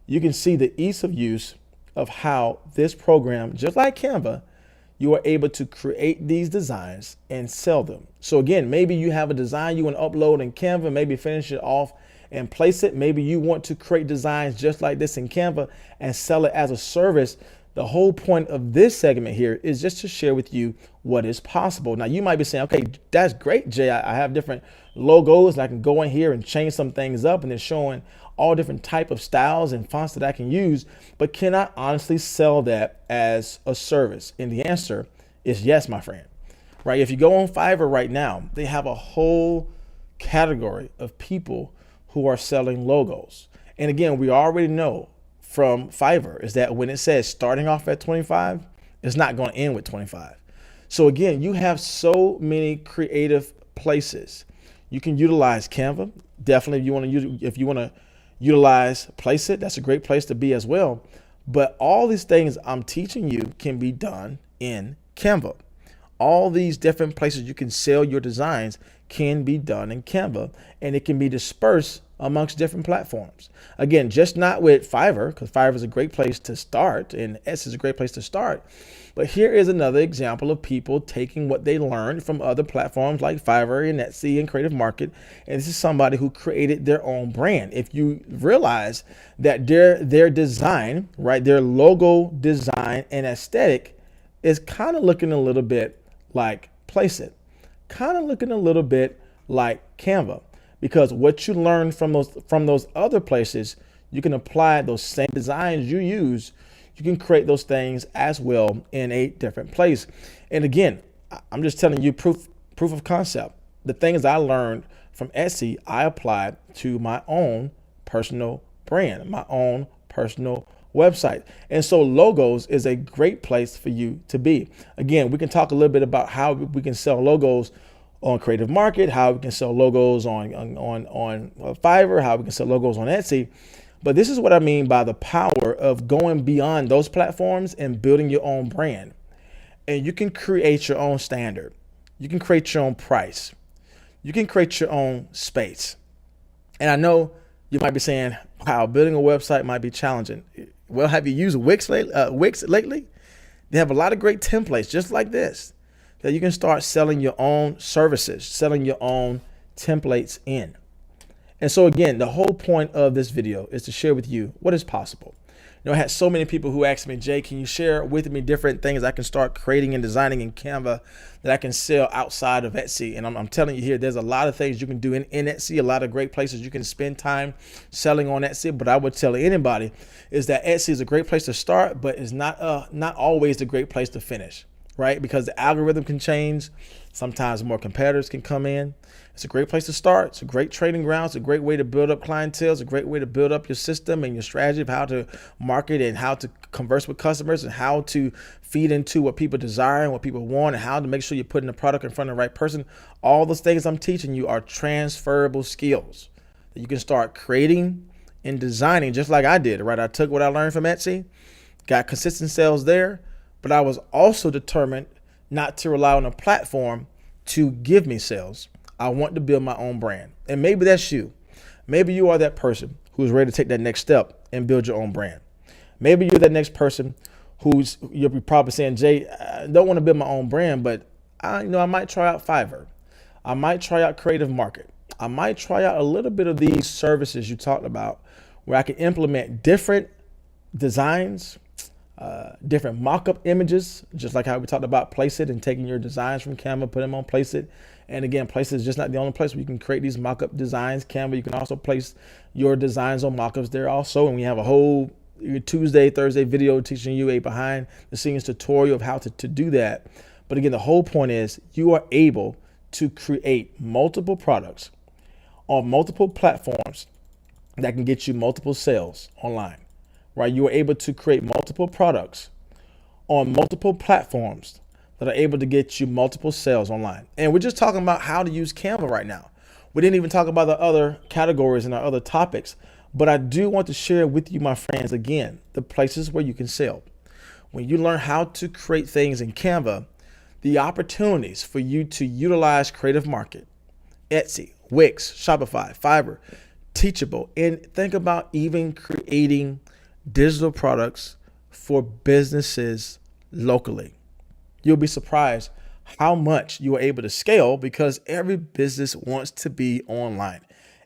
you can see the ease of use of how this program, just like Canva, you are able to create these designs and sell them. So again, maybe you have a design you want to upload in Canva, maybe finish it off and place it. Maybe you want to create designs just like this in Canva and sell it as a service. The whole point of this segment here is just to share with you what is possible. Now, you might be saying, okay, that's great, Jay. I have different logos and I can go in here and change some things up, and they're showing all different type of styles and fonts that I can use. But can I honestly sell that as a service? And the answer is yes, my friend. Right? If you go on Fiverr right now, they have a whole category of people who are selling logos. And again, we already know from Fiverr is that when it says starting off at 25, it's not going to end with 25. So again, you have so many creative places. You can utilize Canva. Definitely, if you want to utilize Placeit, that's a great place to be as well. But all these things I'm teaching you can be done in Canva. All these different places you can sell your designs can be done in Canva, and it can be dispersed amongst different platforms. Again, just not with Fiverr, because Fiverr is a great place to start and Etsy is a great place to start. But here is another example of people taking what they learned from other platforms like Fiverr and Etsy and Creative Market. And this is somebody who created their own brand. If you realize that their design, right, their logo design and aesthetic is kind of looking a little bit like Placeit, kind of looking a little bit like Canva. Because what you learn from those other places, you can apply those same designs you use. You can create those things as well in a different place. And again, I'm just telling you proof of concept. The things I learned from Etsy, I applied to my own personal brand, my own personal website. And so logos is a great place for you to be. Again, we can talk a little bit about how we can sell logos on Creative Market, how we can sell logos on Fiverr, how we can sell logos on Etsy. But this is what I mean by the power of going beyond those platforms and building your own brand. And you can create your own standard. You can create your own price. You can create your own space. And I know you might be saying, wow, building a website might be challenging. Well, have you used Wix lately? They have a lot of great templates just like this that you can start selling your own services, selling your own templates in. And so again, the whole point of this video is to share with you what is possible. I had so many people who asked me, Jay, can you share with me different things I can start creating and designing in Canva that I can sell outside of Etsy? And I'm telling you here, there's a lot of things you can do in Etsy, a lot of great places you can spend time selling on Etsy. But I would tell anybody is that Etsy is a great place to start, but it's not always the great place to finish, right? Because the algorithm can change. Sometimes more competitors can come in. It's a great place to start. It's a great training ground. It's a great way to build up clientele. It's a great way to build up your system and your strategy of how to market and how to converse with customers and how to feed into what people desire and what people want and how to make sure you're putting the product in front of the right person. All those things I'm teaching you are transferable skills that you can start creating and designing just like I did, right? I took what I learned from Etsy, got consistent sales there, but I was also determined not to rely on a platform to give me sales. I want to build my own brand. And maybe that's you. Maybe you are that person who's ready to take that next step and build your own brand. Maybe you're that next person you're probably saying, Jay, I don't want to build my own brand, but I might try out Fiverr. I might try out Creative Market. I might try out a little bit of these services you talked about where I can implement different designs, different mock-up images, just like how we talked about Placeit and taking your designs from Canva, put them on Placeit. And again, Placeit is just not the only place where you can create these mock-up designs. Canva, you can also place your designs on mock-ups there also. And we have a whole Tuesday, Thursday video teaching you a behind the scenes tutorial of how to do that. But again, the whole point is you are able to create multiple products on multiple platforms that can get you multiple sales online, right? You are able to create multiple products on multiple platforms that are able to get you multiple sales online. And we're just talking about how to use Canva right now. We didn't even talk about the other categories and our other topics, but I do want to share with you, my friends, again, the places where you can sell. When you learn how to create things in Canva, the opportunities for you to utilize Creative Market, Etsy, Wix, Shopify, Fiverr, Teachable, and think about even creating digital products for businesses locally. You'll be surprised how much you are able to scale because every business wants to be online.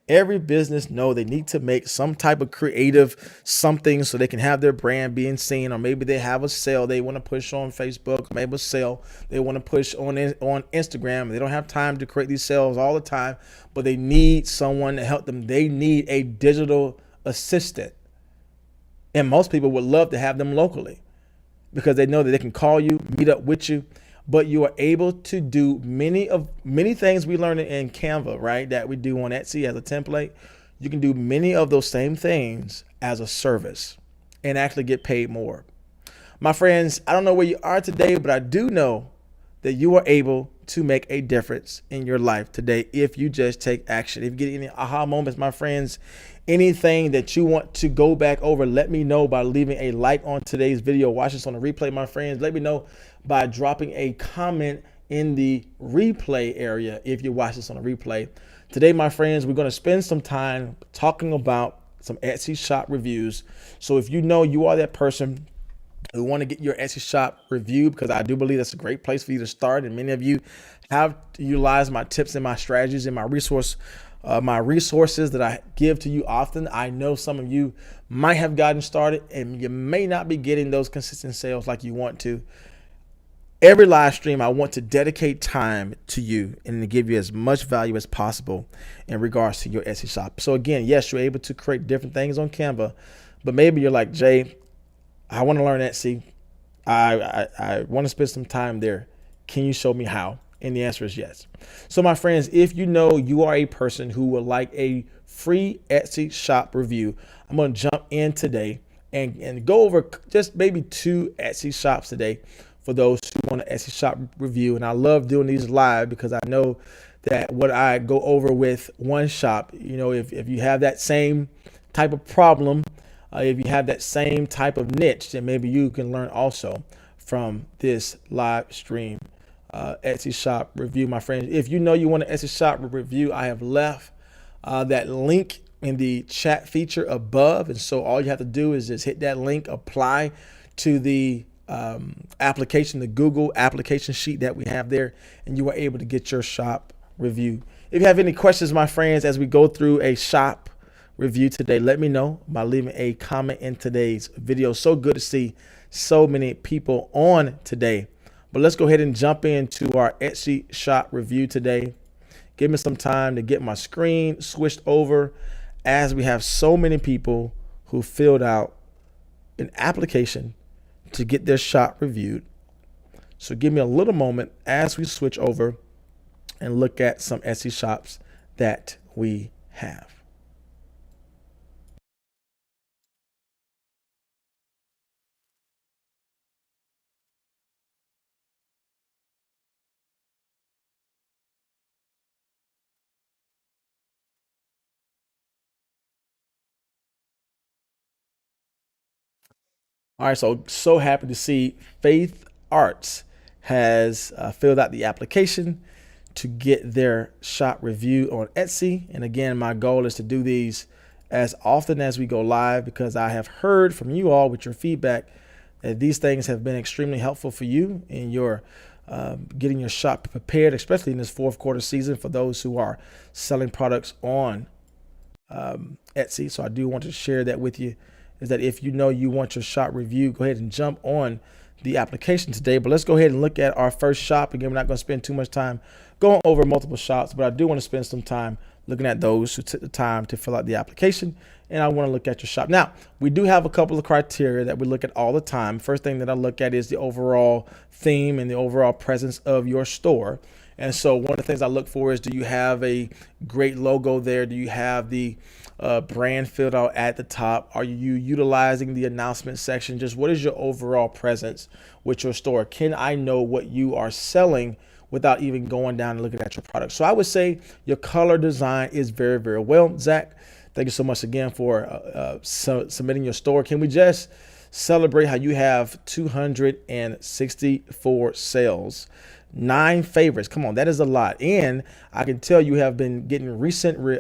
Every business knows they need to make some type of creative something so they can have their brand being seen, or maybe they have a sale they want to push on Facebook, maybe a sale they want to push on Instagram. They don't have time to create these sales all the time, but they need someone to help them. They need a digital assistant. And most people would love to have them locally because they know that they can call you, meet up with you, but you are able to do many things we learned in Canva, right? That we do on Etsy as a template. You can do many of those same things as a service and actually get paid more. My friends, I don't know where you are today, but I do know that you are able to make a difference in your life today if you just take action. If you get any aha moments, my friends, anything that you want to go back over, let me know by leaving a like on today's video. Watch this on the replay, my friends. Let me know by dropping a comment in the replay area if you watch this on a replay. Today, my friends, we're going to spend some time talking about some Etsy shop reviews. So if you know you are that person who want to get your Etsy shop reviewed, because I do believe that's a great place for you to start, and many of you have utilized my tips and my strategies and my resources that I give to you often. I know some of you might have gotten started and you may not be getting those consistent sales like you want to. Every live stream, I want to dedicate time to you and to give you as much value as possible in regards to your Etsy shop. So again, yes, you're able to create different things on Canva, but maybe you're like, Jay, I want to learn Etsy. I want to spend some time there. Can you show me how? And the answer is yes. So my friends, if you know you are a person who would like a free Etsy shop review, I'm going to jump in today and go over just maybe 2 Etsy shops today for those who want an Etsy shop review. And I love doing these live because I know that what I go over with one shop, if you have that same type of problem, if you have that same type of niche, then maybe you can learn also from this live stream Etsy shop review, my friends. If you know you want an Etsy shop review, I have left that link in the chat feature above. And so all you have to do is just hit that link, apply to the application, the Google application sheet that we have there, and you are able to get your shop review. If you have any questions, my friends, as we go through a shop review today, let me know by leaving a comment in today's video. So good to see so many people on today. But let's go ahead and jump into our Etsy shop review today. Give me some time to get my screen switched over, as we have so many people who filled out an application to get their shop reviewed. So give me a little moment as we switch over and look at some Etsy shops that we have. All right, so happy to see Faith Arts has filled out the application to get their shop review on Etsy. And again, my goal is to do these as often as we go live, because I have heard from you all with your feedback that these things have been extremely helpful for you in your getting your shop prepared, especially in this fourth quarter season for those who are selling products on Etsy. So I do want to share that with you, is that if you know you want your shop review, go ahead and jump on the application today. But let's go ahead and look at our first shop. Again, we're not going to spend too much time going over multiple shops, but I do want to spend some time looking at those who took the time to fill out the application. And I want to look at your shop. Now, we do have a couple of criteria that we look at all the time. First thing that I look at is the overall theme and the overall presence of your store. And so one of the things I look for is, do you have a great logo there? Do you have the brand filled out at the top? Are you utilizing the announcement section? Just what is your overall presence with your store? Can I know what you are selling without even going down and looking at your product? So I would say your color design is very, very well. Zach, thank you so much again for submitting your store. Can we just celebrate how you have 264 sales? 9 favorites. Come on, that is a lot. And I can tell you have been getting recent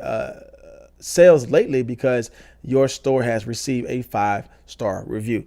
sales lately because your store has received a 5-star review.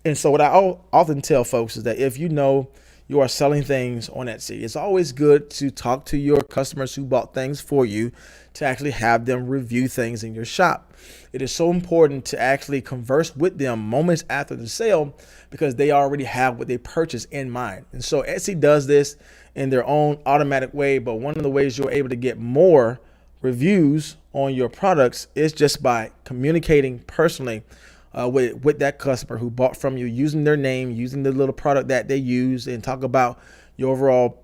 And so what I often tell folks is that if you know you are selling things on Etsy, it's always good to talk to your customers who bought things for you, to actually have them review things in your shop. It is so important to actually converse with them moments after the sale, because they already have what they purchased in mind. And so Etsy does this in their own automatic way. But one of the ways you're able to get more reviews on your products is just by communicating personally with that customer who bought from you, using their name, using the little product that they use, and talk about your overall,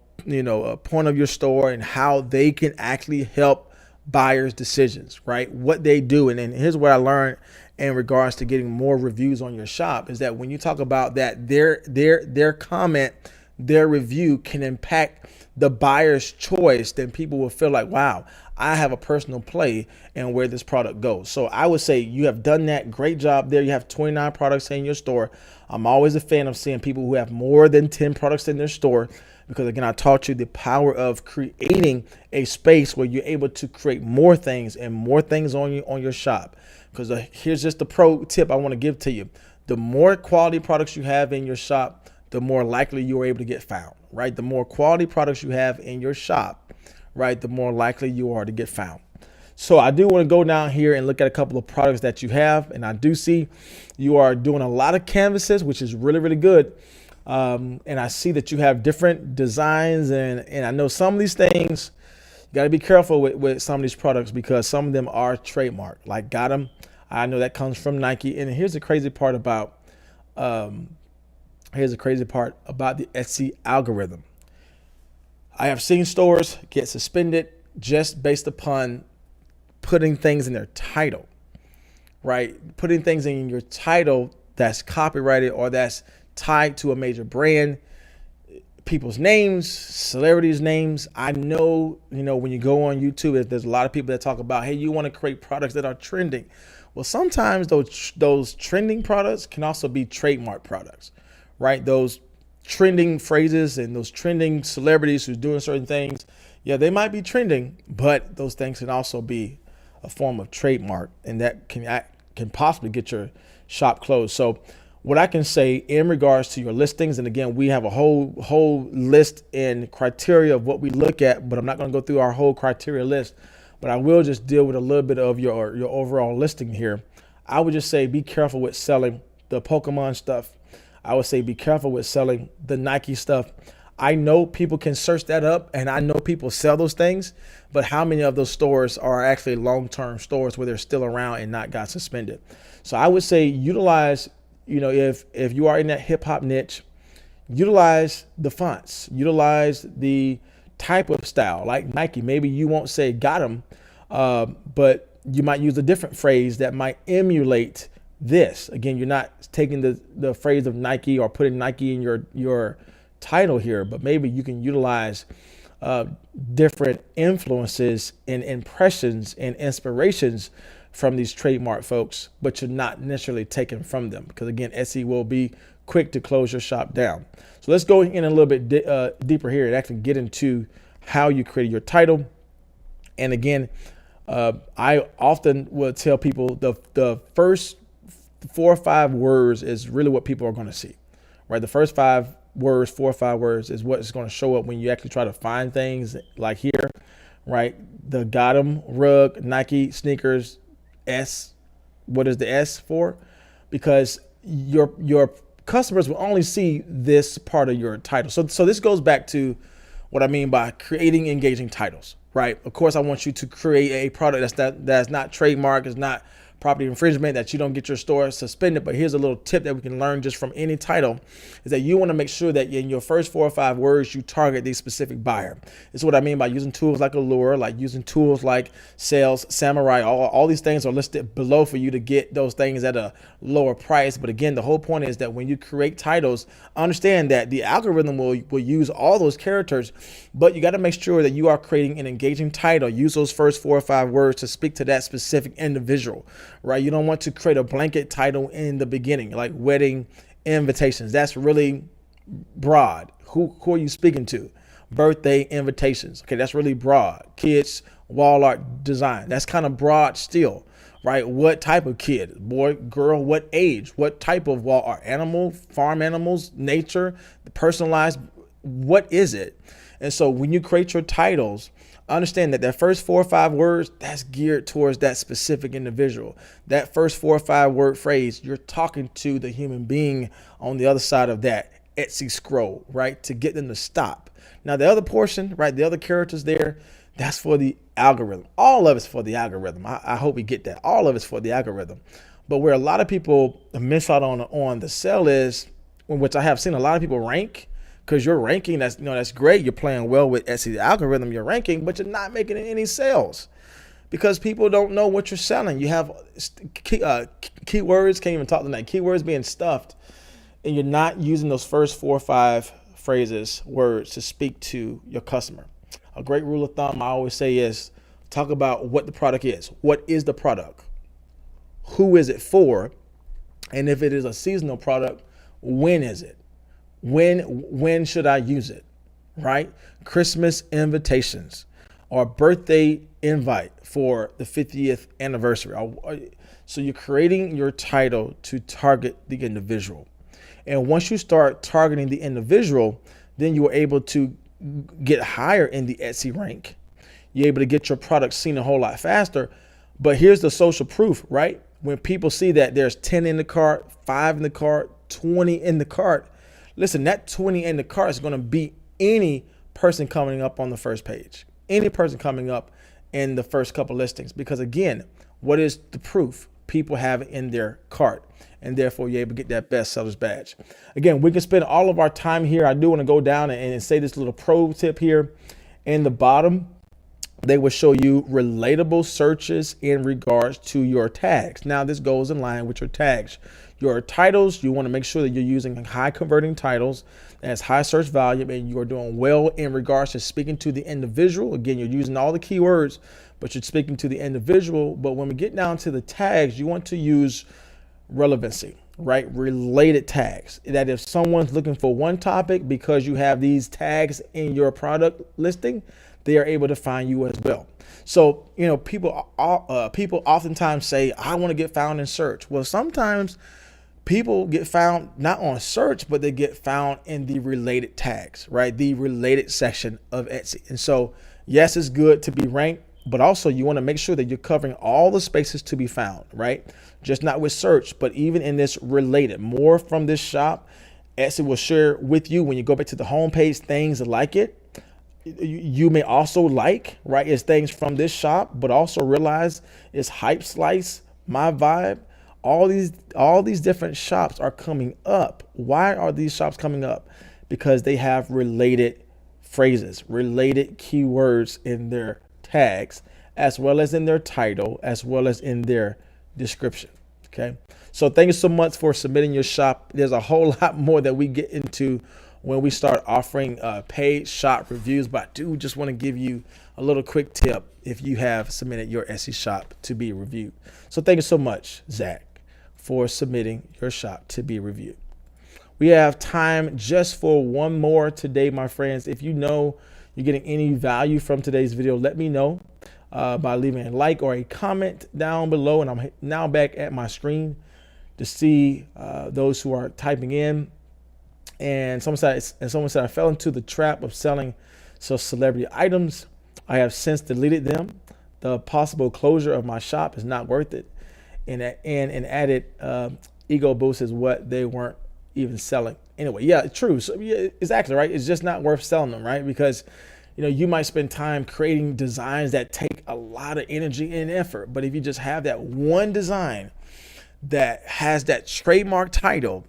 point of your store and how they can actually help buyers' decisions, right? What they do. And then here's what I learned in regards to getting more reviews on your shop, is that when you talk about that, their comment, their review can impact the buyer's choice, then people will feel like, wow, I have a personal play in where this product goes. So I would say you have done that. Great job there. You have 29 products in your store. I'm always a fan of seeing people who have more than 10 products in their store, because again, I taught you the power of creating a space where you're able to create more things and more things on your shop. Because here's just the pro tip I want to give to you. The more quality products you have in your shop, the more likely you are able to get found, right? The more quality products you have in your shop, right, the more likely you are to get found. So I do want to go down here and look at a couple of products that you have. And I do see you are doing a lot of canvases, which is really, really good. And I see that you have different designs, and I know some of these things, you got to be careful with some of these products, because some of them are trademarked, like Got 'em. I know that comes from Nike. And here's the crazy part about the Etsy algorithm. I have seen stores get suspended just based upon putting things in their title, right? Putting things in your title that's copyrighted or that's tied to a major brand, people's names, celebrities' names. I know, when you go on YouTube, there's a lot of people that talk about, hey, you want to create products that are trending. Well, sometimes those trending products can also be trademark products, right? Those trending phrases and those trending celebrities who's doing certain things, yeah, they might be trending, but those things can also be a form of trademark, and that can possibly get your shop closed. So what I can say in regards to your listings, and again, we have a whole list and criteria of what we look at, but I'm not going to go through our whole criteria list. but I will just deal with a little bit of your overall listing here. I would just say be careful with selling the Pokemon stuff. I would say be careful with selling the Nike stuff. I know people can search that up, and I know people sell those things, but how many of those stores are actually long-term stores where they're still around and not got suspended? So I would say utilize, if you are in that hip hop niche, utilize the fonts, utilize the type of style like Nike. Maybe you won't say got 'em, but you might use a different phrase that might emulate this. Again, you're not taking the phrase of Nike or putting Nike in your title here, but maybe you can utilize different influences and impressions and inspirations from these trademark folks, but you're not necessarily taken from them, because again, Etsy will be quick to close your shop down. So let's go in a little bit deeper here and actually get into how you create your title. And again, I often will tell people the first 4 or 5 words is really what people are going to see, right? The first 5 words, 4 or 5 words, is what's going to show up when you actually try to find things like here, right? The got 'em, rug, Nike, sneakers, S. What is the S for? Because your customers will only see this part of your title. So this goes back to what I mean by creating engaging titles, right? Of course, I want you to create a product that's not trademark, is not property infringement, that you don't get your store suspended. But here's a little tip that we can learn just from any title, is that you want to make sure that in your first 4 or 5 words, you target the specific buyer. This is what I mean by using tools like Allure, like using tools like Sales, Samurai. All these things are listed below for you to get those things at a lower price. But again, the whole point is that when you create titles, understand that the algorithm will use all those characters, but you got to make sure that you are creating an engaging title. Use those first 4 or 5 words to speak to that specific individual, right? You don't want to create a blanket title in the beginning, like wedding invitations. That's really broad. Who are you speaking to? Birthday invitations. Okay, that's really broad. Kids, wall art design. That's kind of broad still, right? What type of kid? Boy, girl, what age? What type of wall art? Animal, farm animals, nature, personalized. What is it? And so when you create your titles, understand that first 4 or 5 words, that's geared towards that specific individual. That first 4 or 5 word phrase, you're talking to the human being on the other side of that Etsy scroll, right? To get them to stop. Now, the other portion, right? The other characters there, that's for the algorithm. All of it's for the algorithm. I hope we get that. All of it's for the algorithm. But where a lot of people miss out on the sell is, which I have seen a lot of people rank, because you're ranking, that's great. You're playing well with Etsy algorithm, you're ranking, but you're not making any sales because people don't know what you're selling. You have keywords, can't even talk tonight. Keywords being stuffed, and you're not using those first 4 or 5 phrases, words to speak to your customer. A great rule of thumb I always say is talk about what the product is. What is the product? Who is it for? And if it is a seasonal product, when is it? When should I use it, right? Christmas invitations or birthday invite for the 50th anniversary. So you're creating your title to target the individual. And once you start targeting the individual, then you are able to get higher in the Etsy rank. You're able to get your product seen a whole lot faster. But here's the social proof, right? When people see that there's 10 in the cart, 5 in the cart, 20 in the cart, listen, that 20 in the cart is going to beat any person coming up on the first page, any person coming up in the first couple listings. Because again, what is the proof? People have it in their cart, and therefore you're able to get that best seller's badge. Again, we can spend all of our time here. I do want to go down and say this little pro tip here. In the bottom, they will show you relatable searches in regards to your tags. Now, this goes in line with your tags. Your titles, you want to make sure that you're using high converting titles that has high search volume, and you are doing well in regards to speaking to the individual. Again, you're using all the keywords, but you're speaking to the individual. But when we get down to the tags, you want to use relevancy, right? Related tags. That if someone's looking for one topic, because you have these tags in your product listing, they are able to find you as well. So, people oftentimes say, I want to get found in search. Well, sometimes people get found not on search, but they get found in the related tags, right? The related section of Etsy. And so, yes, it's good to be ranked. but also you want to make sure that you're covering all the spaces to be found, right? Just not with search, but even in this related. More from this shop, Etsy will share with you when you go back to the homepage things like it. You may also like, right, is things from this shop, but also realize it's Hype Slice, My Vibe. All these different shops are coming up. Why are these shops coming up? Because they have related phrases, related keywords in their tags, as well as in their title, as well as in their description. Okay. So thank you so much for submitting your shop. There's a whole lot more that we get into when we start offering paid shop reviews, but I do just want to give you a little quick tip if you have submitted your Etsy shop to be reviewed. So thank you so much, Zach, for submitting your shop to be reviewed. We have time just for one more today, my friends. If you know you're getting any value from today's video, let me know by leaving a like or a comment down below. And I'm now back at my screen to see those who are typing in. And someone said, I fell into the trap of selling celebrity items. I have since deleted them. The possible closure of my shop is not worth it. And an added ego boost is what they weren't even selling. Anyway, yeah, true. So yeah, exactly right. It's just not worth selling them, right? Because you might spend time creating designs that take a lot of energy and effort. But if you just have that one design that has that trademark title,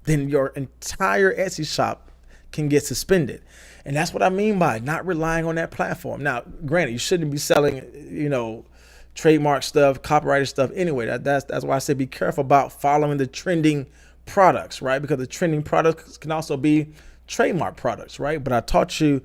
then your entire Etsy shop can get suspended. And that's what I mean by not relying on that platform. Now, granted, you shouldn't be selling, trademark stuff, copyrighted stuff. Anyway, that's why I say be careful about following the trending products, right? Because the trending products can also be trademark products, right? But I taught you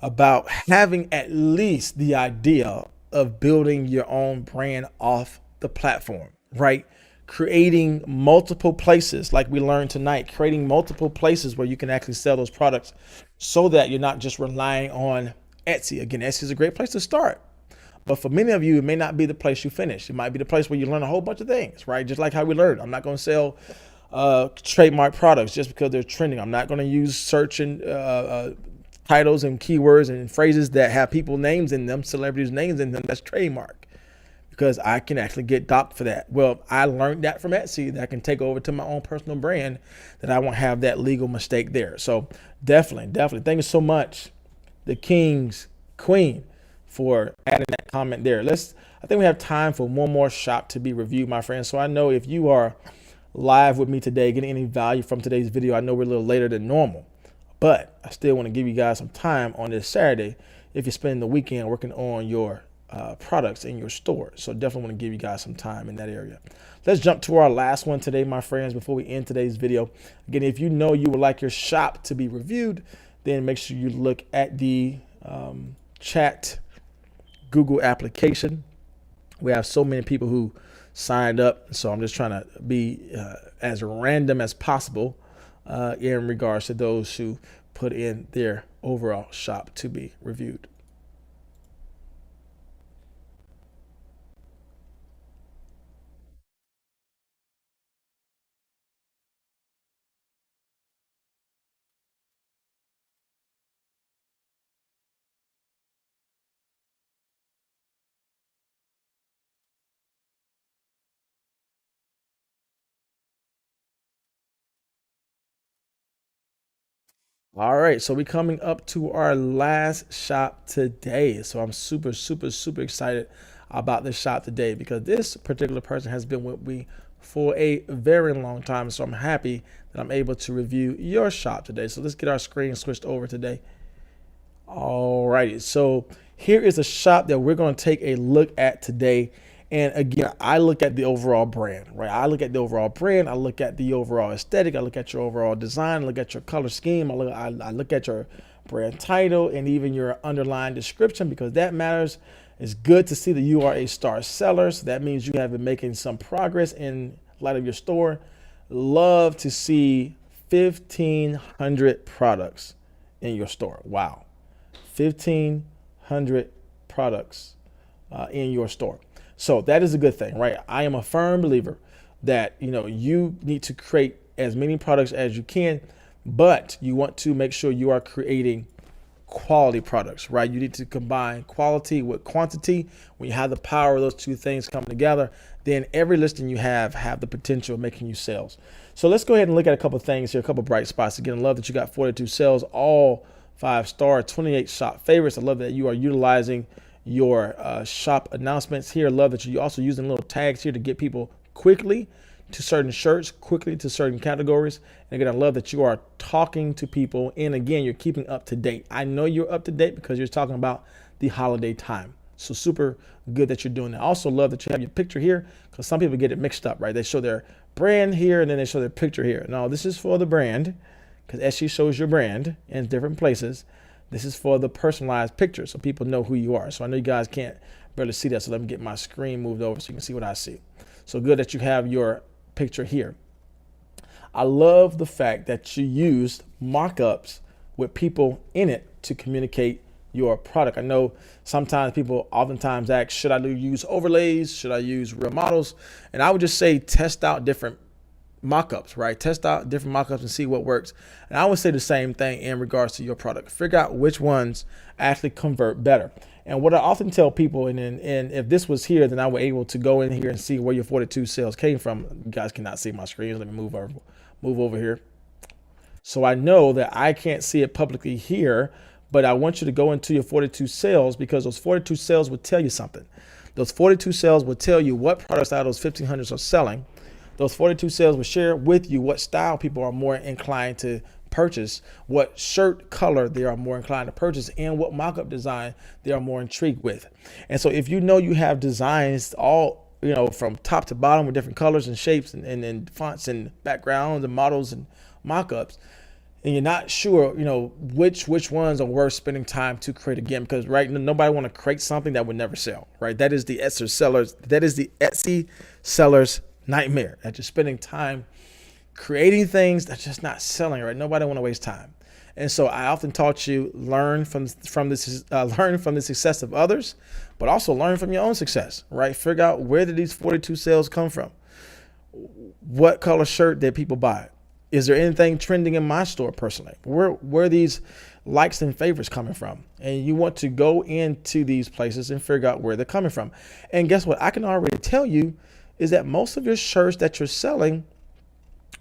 about having at least the idea of building your own brand off the platform, right? Creating multiple places like we learned tonight, creating multiple places where you can actually sell those products so that you're not just relying on Etsy. Again, Etsy is a great place to start. But for many of you, it may not be the place you finish. It might be the place where you learn a whole bunch of things, right? Just like how we learned. I'm not going to sell trademark products just because they're trending. I'm not going to use search and titles and keywords and phrases that have people names in them, celebrities names in them. That's trademark. Because I can actually get docked for that. Well, I learned that from Etsy that I can take over to my own personal brand, that I won't have that legal mistake there. So definitely. Thank you so much, the King's Queen, for adding that comment there. I think we have time for one more shop to be reviewed, my friends. So I know if you are live with me today, getting any value from today's video, I know we're a little later than normal, but I still want to give you guys some time on this Saturday if you're spending the weekend working on your products in your store. So definitely want to give you guys some time in that area. Let's jump to our last one today, my friends, before we end today's video. Again, if you know you would like your shop to be reviewed, then make sure you look at the chat Google application. We have so many people who signed up, so I'm just trying to be as random as possible in regards to those who put in their overall shop to be reviewed. All right, so we're coming up to our last shop today. So I'm super excited about this shop today because this particular person has been with me for a very long time. So I'm happy that I'm able to review your shop today. So let's get our screen switched over today. All righty, so here is a shop that we're going to take a look at today. And again, I look at the overall brand, right? I look at the overall brand. I look at the overall aesthetic. I look at your overall design. I look at your color scheme. I look at your brand title and even your underlying description, because that matters. It's good to see that you are a star seller. So that means you have been making some progress in light of your store. Love to see 1,500 products in your store. Wow. 1,500 products in your store. So that is a good thing, right? I am a firm believer that, you need to create as many products as you can, but you want to make sure you are creating quality products, right? You need to combine quality with quantity. When you have the power of those two things coming together, then every listing you have the potential of making you sales. So let's go ahead and look at a couple of things here, a couple of bright spots. Again, I love that you got 42 sales, all 5-star, 28 shop favorites. I love that you are utilizing your shop announcements here. I love that you're also using little tags here to get people quickly to certain shirts, quickly to certain categories. And again, I love that you are talking to people. And again, you're keeping up to date. I know you're up to date because you're talking about the holiday time. So super good that you're doing that. I also love that you have your picture here, because some people get it mixed up, right? They show their brand here and then they show their picture here. No, this is for the brand, because Etsy shows your brand in different places. This is for the personalized picture, so people know who you are. So I know you guys can't barely see that, so let me get my screen moved over so you can see what I see. So good that you have your picture here. I love the fact that you used mock-ups with people in it to communicate your product. I know sometimes people oftentimes ask, should I use overlays? Should I use real models? And I would just say test out different mock-ups, right? Test out different mock-ups and see what works. And I would say the same thing in regards to your product. Figure out which ones actually convert better. And what I often tell people, and if this was here, then I was able to go in here and see where your 42 sales came from. You guys cannot see my screen. Let me move over here. So I know that I can't see it publicly here, but I want you to go into your 42 sales, because those 42 sales will tell you something. Those 42 sales will tell you what products out of those 1,500s are selling. Those 42 sales will share with you what style people are more inclined to purchase, what shirt color they are more inclined to purchase, and what mock-up design they are more intrigued with. And so if you know you have designs all, from top to bottom with different colors and shapes and fonts and backgrounds and models and mock-ups, and you're not sure, which ones are worth spending time to create, again, because nobody want to create something that would never sell, right? That is the Etsy seller's nightmare, that you're spending time creating things that's just not selling, right? Nobody want to waste time. And so I often taught you, learn from the success of others, but also learn from your own success, right? Figure out, where did these 42 sales come from? What color shirt did people buy? Is there anything trending in my store personally? Where are these likes and favorites coming from? And you want to go into these places and figure out where they're coming from. And guess what? I can already tell you is that most of your shirts that you're selling,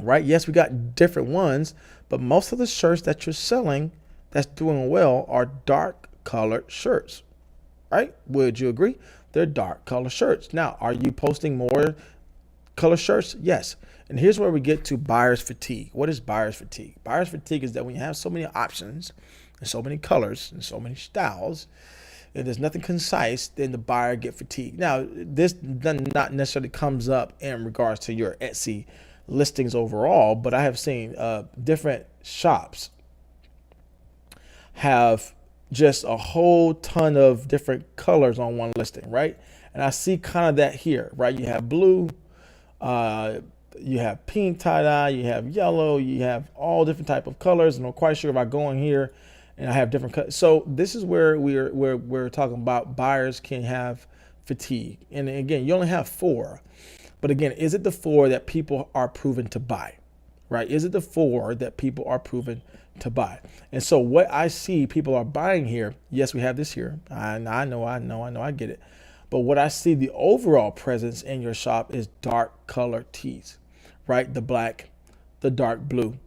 right? Yes, we got different ones, but most of the shirts that you're selling that's doing well are dark colored shirts, right? Would you agree? They're dark colored shirts. Now, are you posting more color shirts? Yes. And here's where we get to buyer's fatigue. What is buyer's fatigue? Buyer's fatigue is that when you have so many options and so many colors and so many styles, and there's nothing concise, then the buyer get fatigued. Now, this not necessarily comes up in regards to your Etsy listings overall, but I have seen different shops have just a whole ton of different colors on one listing, right? And I see kind of that here, right? You have blue, you have pink tie-dye, you have yellow, you have all different type of colors. And I'm quite sure if I go in here and I have different colors. So this is where we're talking about buyers can have fatigue. And again, you only have 4. But again, is it the 4 that people are proven to buy, right? Is it the 4 that people are proven to buy? And so what I see people are buying here, yes, we have this here. I know, I get it. But what I see the overall presence in your shop is dark color tees, right? The black, the dark blue,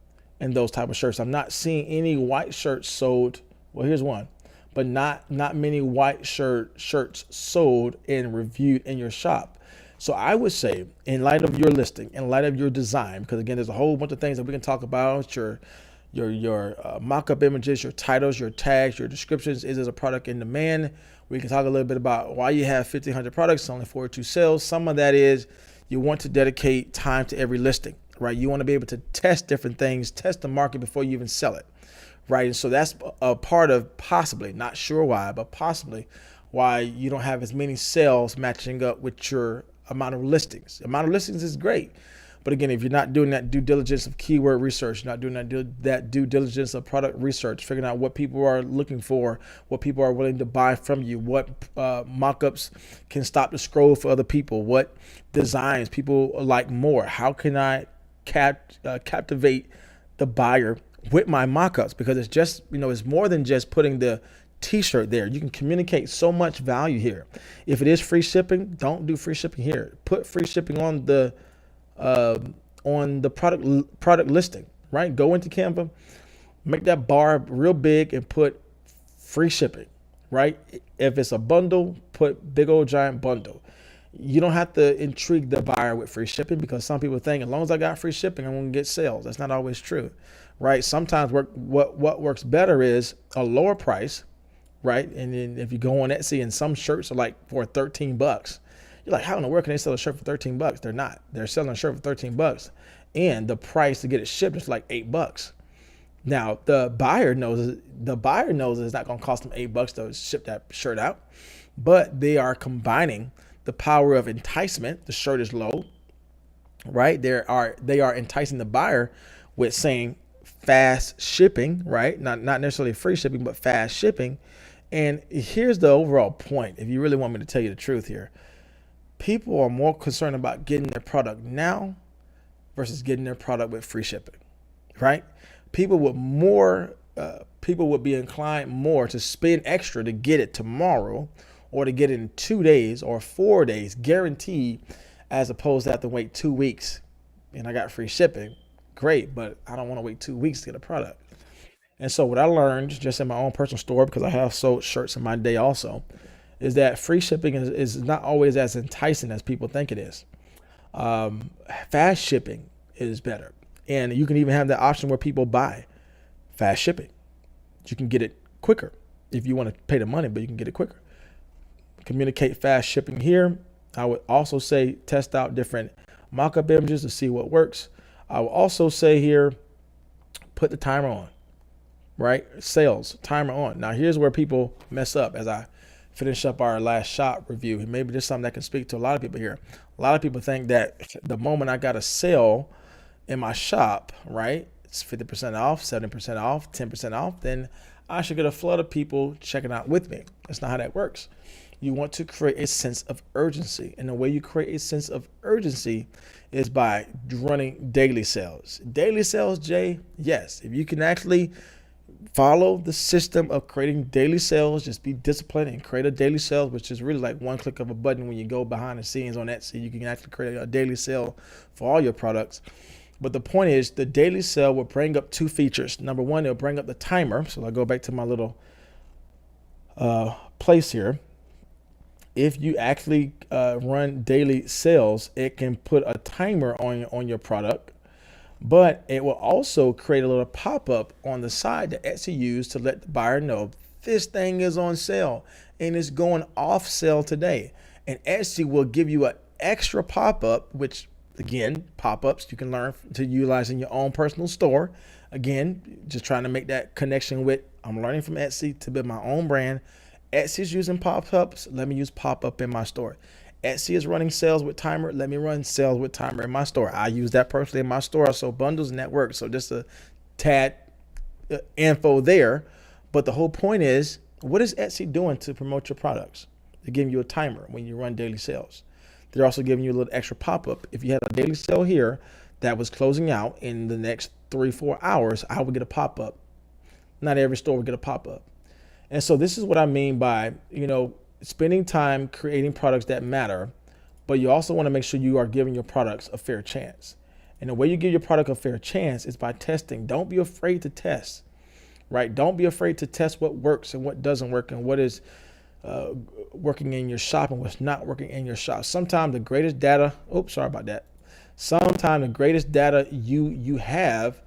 and those type of shirts. I'm not seeing any white shirts sold. Well, here's one, but not many white shirts sold and reviewed in your shop. So I would say, in light of your listing, in light of your design, because again, there's a whole bunch of things that we can talk about, your mock-up images, your titles, your tags, your descriptions. Is this a product in demand? We can talk a little bit about why you have 1,500 products, only 42 sales. Some of that is you want to dedicate time to every listing, right? You want to be able to test different things, test the market before you even sell it, right? And so that's a part of possibly, not sure why, but possibly why you don't have as many sales matching up with your amount of listings. The amount of listings is great. But again, if you're not doing that due diligence of keyword research, not doing that due diligence of product research, figuring out what people are looking for, what people are willing to buy from you, what mock-ups can stop the scroll for other people, what designs people like more, how can I captivate the buyer with my mockups, because it's just, it's more than just putting the t-shirt there. You can communicate so much value here. If it is free shipping, don't do free shipping here. Put free shipping on the product listing, right? Go into Canva, make that bar real big and put free shipping, right? If it's a bundle, put big old giant bundle. You don't have to intrigue the buyer with free shipping, because some people think as long as I got free shipping, I'm going to get sales. That's not always true, right? Sometimes what works better is a lower price, right? And then if you go on Etsy and some shirts are like for $13, you're like, how in the world can they sell a shirt for $13? They're not. They're selling a shirt for $13, and the price to get it shipped is like $8. Now the buyer knows it's not going to cost them $8 to ship that shirt out, but they are combining the power of enticement. The shirt is low, right? They are enticing the buyer with saying fast shipping, right? Not necessarily free shipping, but fast shipping. And here's the overall point. If you really want me to tell you the truth here, people are more concerned about getting their product now versus getting their product with free shipping, right? People would be inclined more to spend extra to get it tomorrow, or to get it in 2 days or 4 days guaranteed, as opposed to have to wait 2 weeks and I got free shipping. Great, but I don't want to wait 2 weeks to get a product. And so what I learned just in my own personal store, because I have sold shirts in my day also, is that free shipping is not always as enticing as people think it is. Fast shipping is better. And you can even have the option where people buy fast shipping. You can get it quicker if you want to pay the money, but you can get it quicker. Communicate fast shipping here. I would also say test out different mock-up images to see what works. I will also say here, put the timer on, right? Sales, timer on. Now here's where people mess up as I finish up our last shop review. Maybe there's something that can speak to a lot of people here. A lot of people think that the moment I got a sale in my shop, right, it's 50% off, 70% off, 10% off, then I should get a flood of people checking out with me. That's not how that works. You want to create a sense of urgency. And the way you create a sense of urgency is by running daily sales. Daily sales, Jay, yes. If you can actually follow the system of creating daily sales, just be disciplined and create a daily sales, which is really like one click of a button. When you go behind the scenes on Etsy, you can actually create a daily sale for all your products. But the point is, the daily sale will bring up two features. Number one, it'll bring up the timer. So I'll go back to my little place here. If you actually run daily sales, it can put a timer on your product, but it will also create a little pop-up on the side that Etsy used to let the buyer know this thing is on sale and it's going off sale today. And Etsy will give you an extra pop-up, which again, pop-ups you can learn to utilize in your own personal store. Again, just trying to make that connection with, I'm learning from Etsy to build my own brand. Etsy's using pop-ups, let me use pop-up in my store. Etsy is running sales with timer, let me run sales with timer in my store. I use that personally in my store. I sell bundles and that works. So just a tad info there. But the whole point is, what is Etsy doing to promote your products? They're giving you a timer when you run daily sales. They're also giving you a little extra pop-up. If you had a daily sale here that was closing out in the next 3-4 hours, I would get a pop-up. Not every store would get a pop-up. And so this is what I mean by, spending time creating products that matter, but you also want to make sure you are giving your products a fair chance. And the way you give your product a fair chance is by testing. Don't be afraid to test, right? Don't be afraid to test what works and what doesn't work and what is working in your shop and what's not working in your shop. Sometimes the greatest data, Sometimes the greatest data you have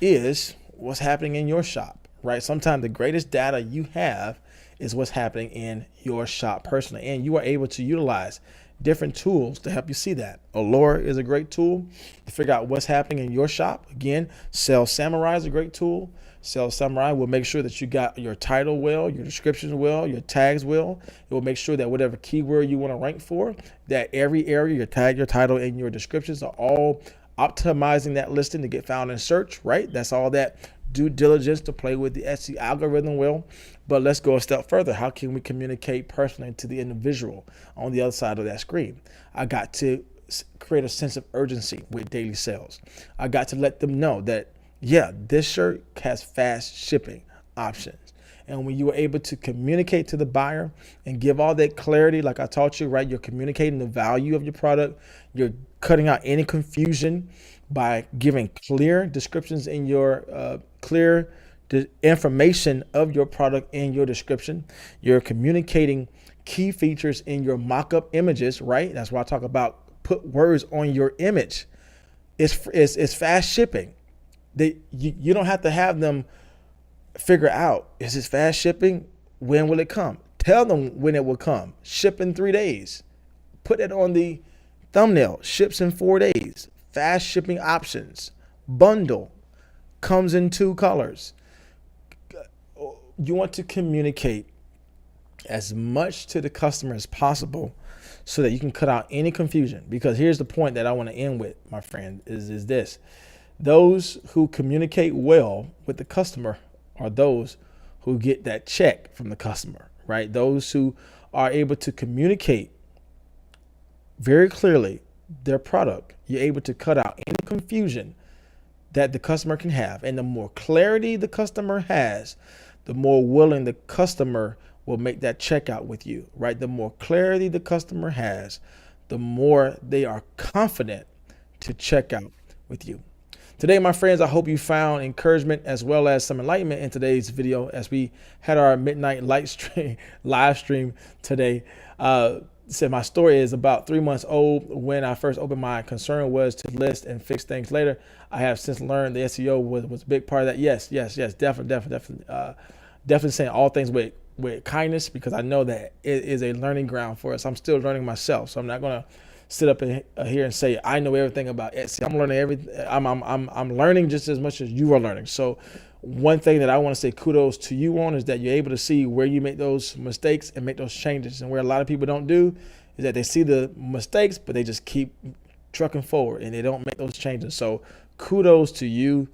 is what's happening in your shop. Right? Sometimes the greatest data you have is what's happening in your shop personally. And you are able to utilize different tools to help you see that. Allure is a great tool to figure out what's happening in your shop. Again, Sales Samurai is a great tool. Sales Samurai will make sure that you got your title well, your descriptions well, your tags well. It will make sure that whatever keyword you want to rank for, that every area, your tag, your title, and your descriptions are all optimizing that listing to get found in search, right? That's all that due diligence to play with the Etsy algorithm well. But let's go a step further. How can we communicate personally to the individual on the other side of that screen? I got to create a sense of urgency with daily sales. I got to let them know that, yeah, this shirt has fast shipping options. And when you were able to communicate to the buyer and give all that clarity, like I taught you, right? You're communicating the value of your product. You're cutting out any confusion by giving clear descriptions in your clear the information of your product in your description. You're communicating key features in your mock-up images, right? That's why I talk about put words on your image. It's fast shipping. You don't have to have them figure out, is this fast shipping? When will it come? Tell them when it will come. Ship in 3 days. Put it on the thumbnail. Ships in 4 days. Fast shipping options. Bundle. Comes in 2 colors. You want to communicate as much to the customer as possible so that you can cut out any confusion. Because here's the point that I want to end with, my friend, is this. Those who communicate well with the customer are those who get that check from the customer, right? Those who are able to communicate very clearly their product. You're able to cut out any confusion that the customer can have. And the more clarity the customer has, the more willing the customer will make that checkout with you, right? The more clarity the customer has, the more they are confident to check out with you. Today, my friends, I hope you found encouragement as well as some enlightenment in today's video as we had our midnight live stream today. So my story is about 3 months old. When I first opened, my concern was to list and fix things later. I have since learned the SEO was a big part of that. Yes, definitely saying all things with kindness, because I know that it is a learning ground for us. I'm still learning myself, so I'm not gonna sit up here and say I know everything about Etsy. I'm learning everything. I'm learning just as much as you are learning. So one thing that I want to say kudos to you on is that you're able to see where you make those mistakes and make those changes. And where a lot of people don't do is that they see the mistakes, but they just keep trucking forward and they don't make those changes. So kudos to you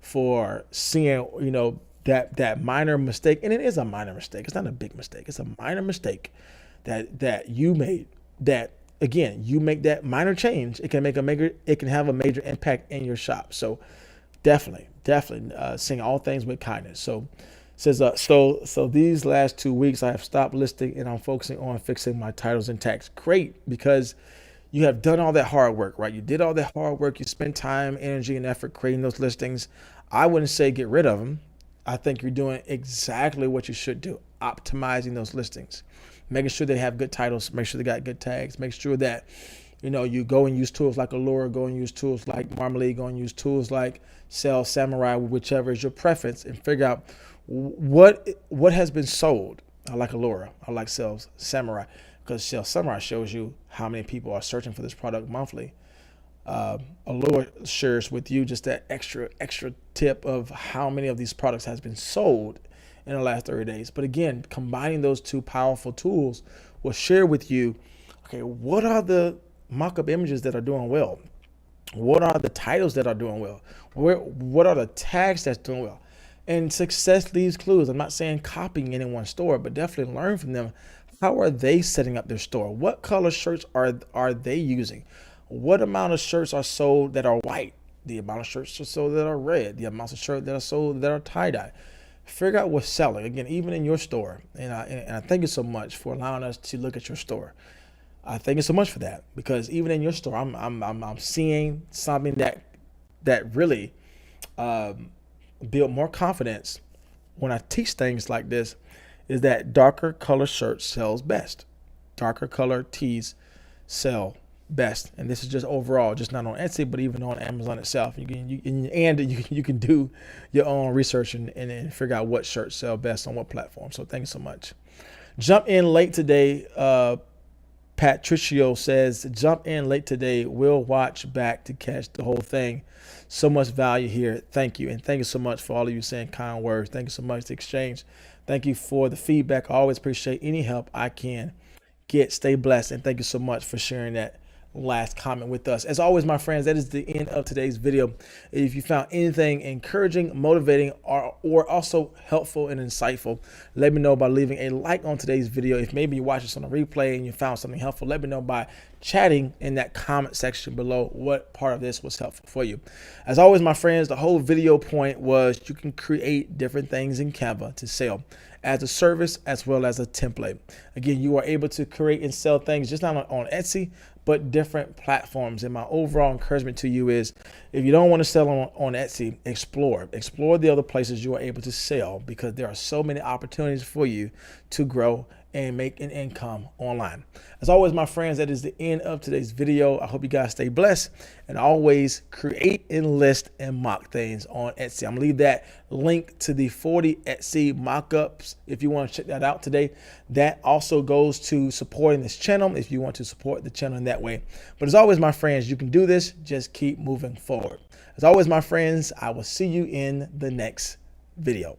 for seeing, that minor mistake. And it is a minor mistake. It's not a big mistake. It's a minor mistake that you made. That again, you make that minor change, it can have a major impact in your shop. So definitely seeing all things with kindness. So says so these last 2 weeks I have stopped listing and I'm focusing on fixing my titles and tags. Great, because you have done all that hard work, right? You did all that hard work. You spent time, energy, and effort creating those listings. I wouldn't say get rid of them. I think you're doing exactly what you should do, optimizing those listings, making sure they have good titles, make sure they got good tags, make sure that, you go and use tools like Allura, go and use tools like Marmalade, go and use tools like Sales Samurai, whichever is your preference, and figure out what has been sold. I like Allura. I like Sales Samurai because Sales Samurai shows you how many people are searching for this product monthly. Allura shares with you just that extra tip of how many of these products has been sold in the last 30 days. But again, combining those two powerful tools will share with you, okay, what are the mock-up images that are doing well? What are the titles that are doing well? What are the tags that's doing well? And success leaves clues. I'm not saying copying anyone's store, but definitely learn from them. How are they setting up their store? What color shirts are they using? What amount of shirts are sold that are white? The amount of shirts are sold that are red? The amount of shirts that are sold that are tie-dye? Figure out what's selling. Again, even in your store. And I thank you so much for allowing us to look at your store. I thank you so much for that, because even in your store, I'm seeing something that really build more confidence when I teach things like this, is that darker color shirts sells best. Darker color tees sell best. And this is just overall, just not on Etsy, but even on Amazon itself. You can do your own research and figure out what shirts sell best on what platform. So thank you so much. Jump in late today. Patricio says, jump in late today. We'll watch back to catch the whole thing. So much value here. Thank you. And thank you so much for all of you saying kind words. Thank you so much to exchange. Thank you for the feedback. I always appreciate any help I can get. Stay blessed. And thank you so much for sharing that last comment with us. As always, my friends, that is the end of today's video. If you found anything encouraging, motivating, or also helpful and insightful, let me know by leaving a like on today's video. If maybe you watch this on a replay and you found something helpful, let me know by chatting in that comment section below what part of this was helpful for you. As always, my friends, the whole video point was you can create different things in Canva to sell as a service as well as a template. Again, you are able to create and sell things just not on Etsy, but different platforms. And my overall encouragement to you is, if you don't want to sell on Etsy, explore the other places you are able to sell, because there are so many opportunities for you to grow and make an income online. As always, my friends, that is the end of today's video. I hope you guys stay blessed, and always create and list and mock things on Etsy. I'm gonna leave that link to the 40 Etsy mockups if you want to check that out today. That also goes to supporting this channel if you want to support the channel in that way. But as always, my friends, you can do this. Just keep moving forward. As always, my friends, I will see you in the next video.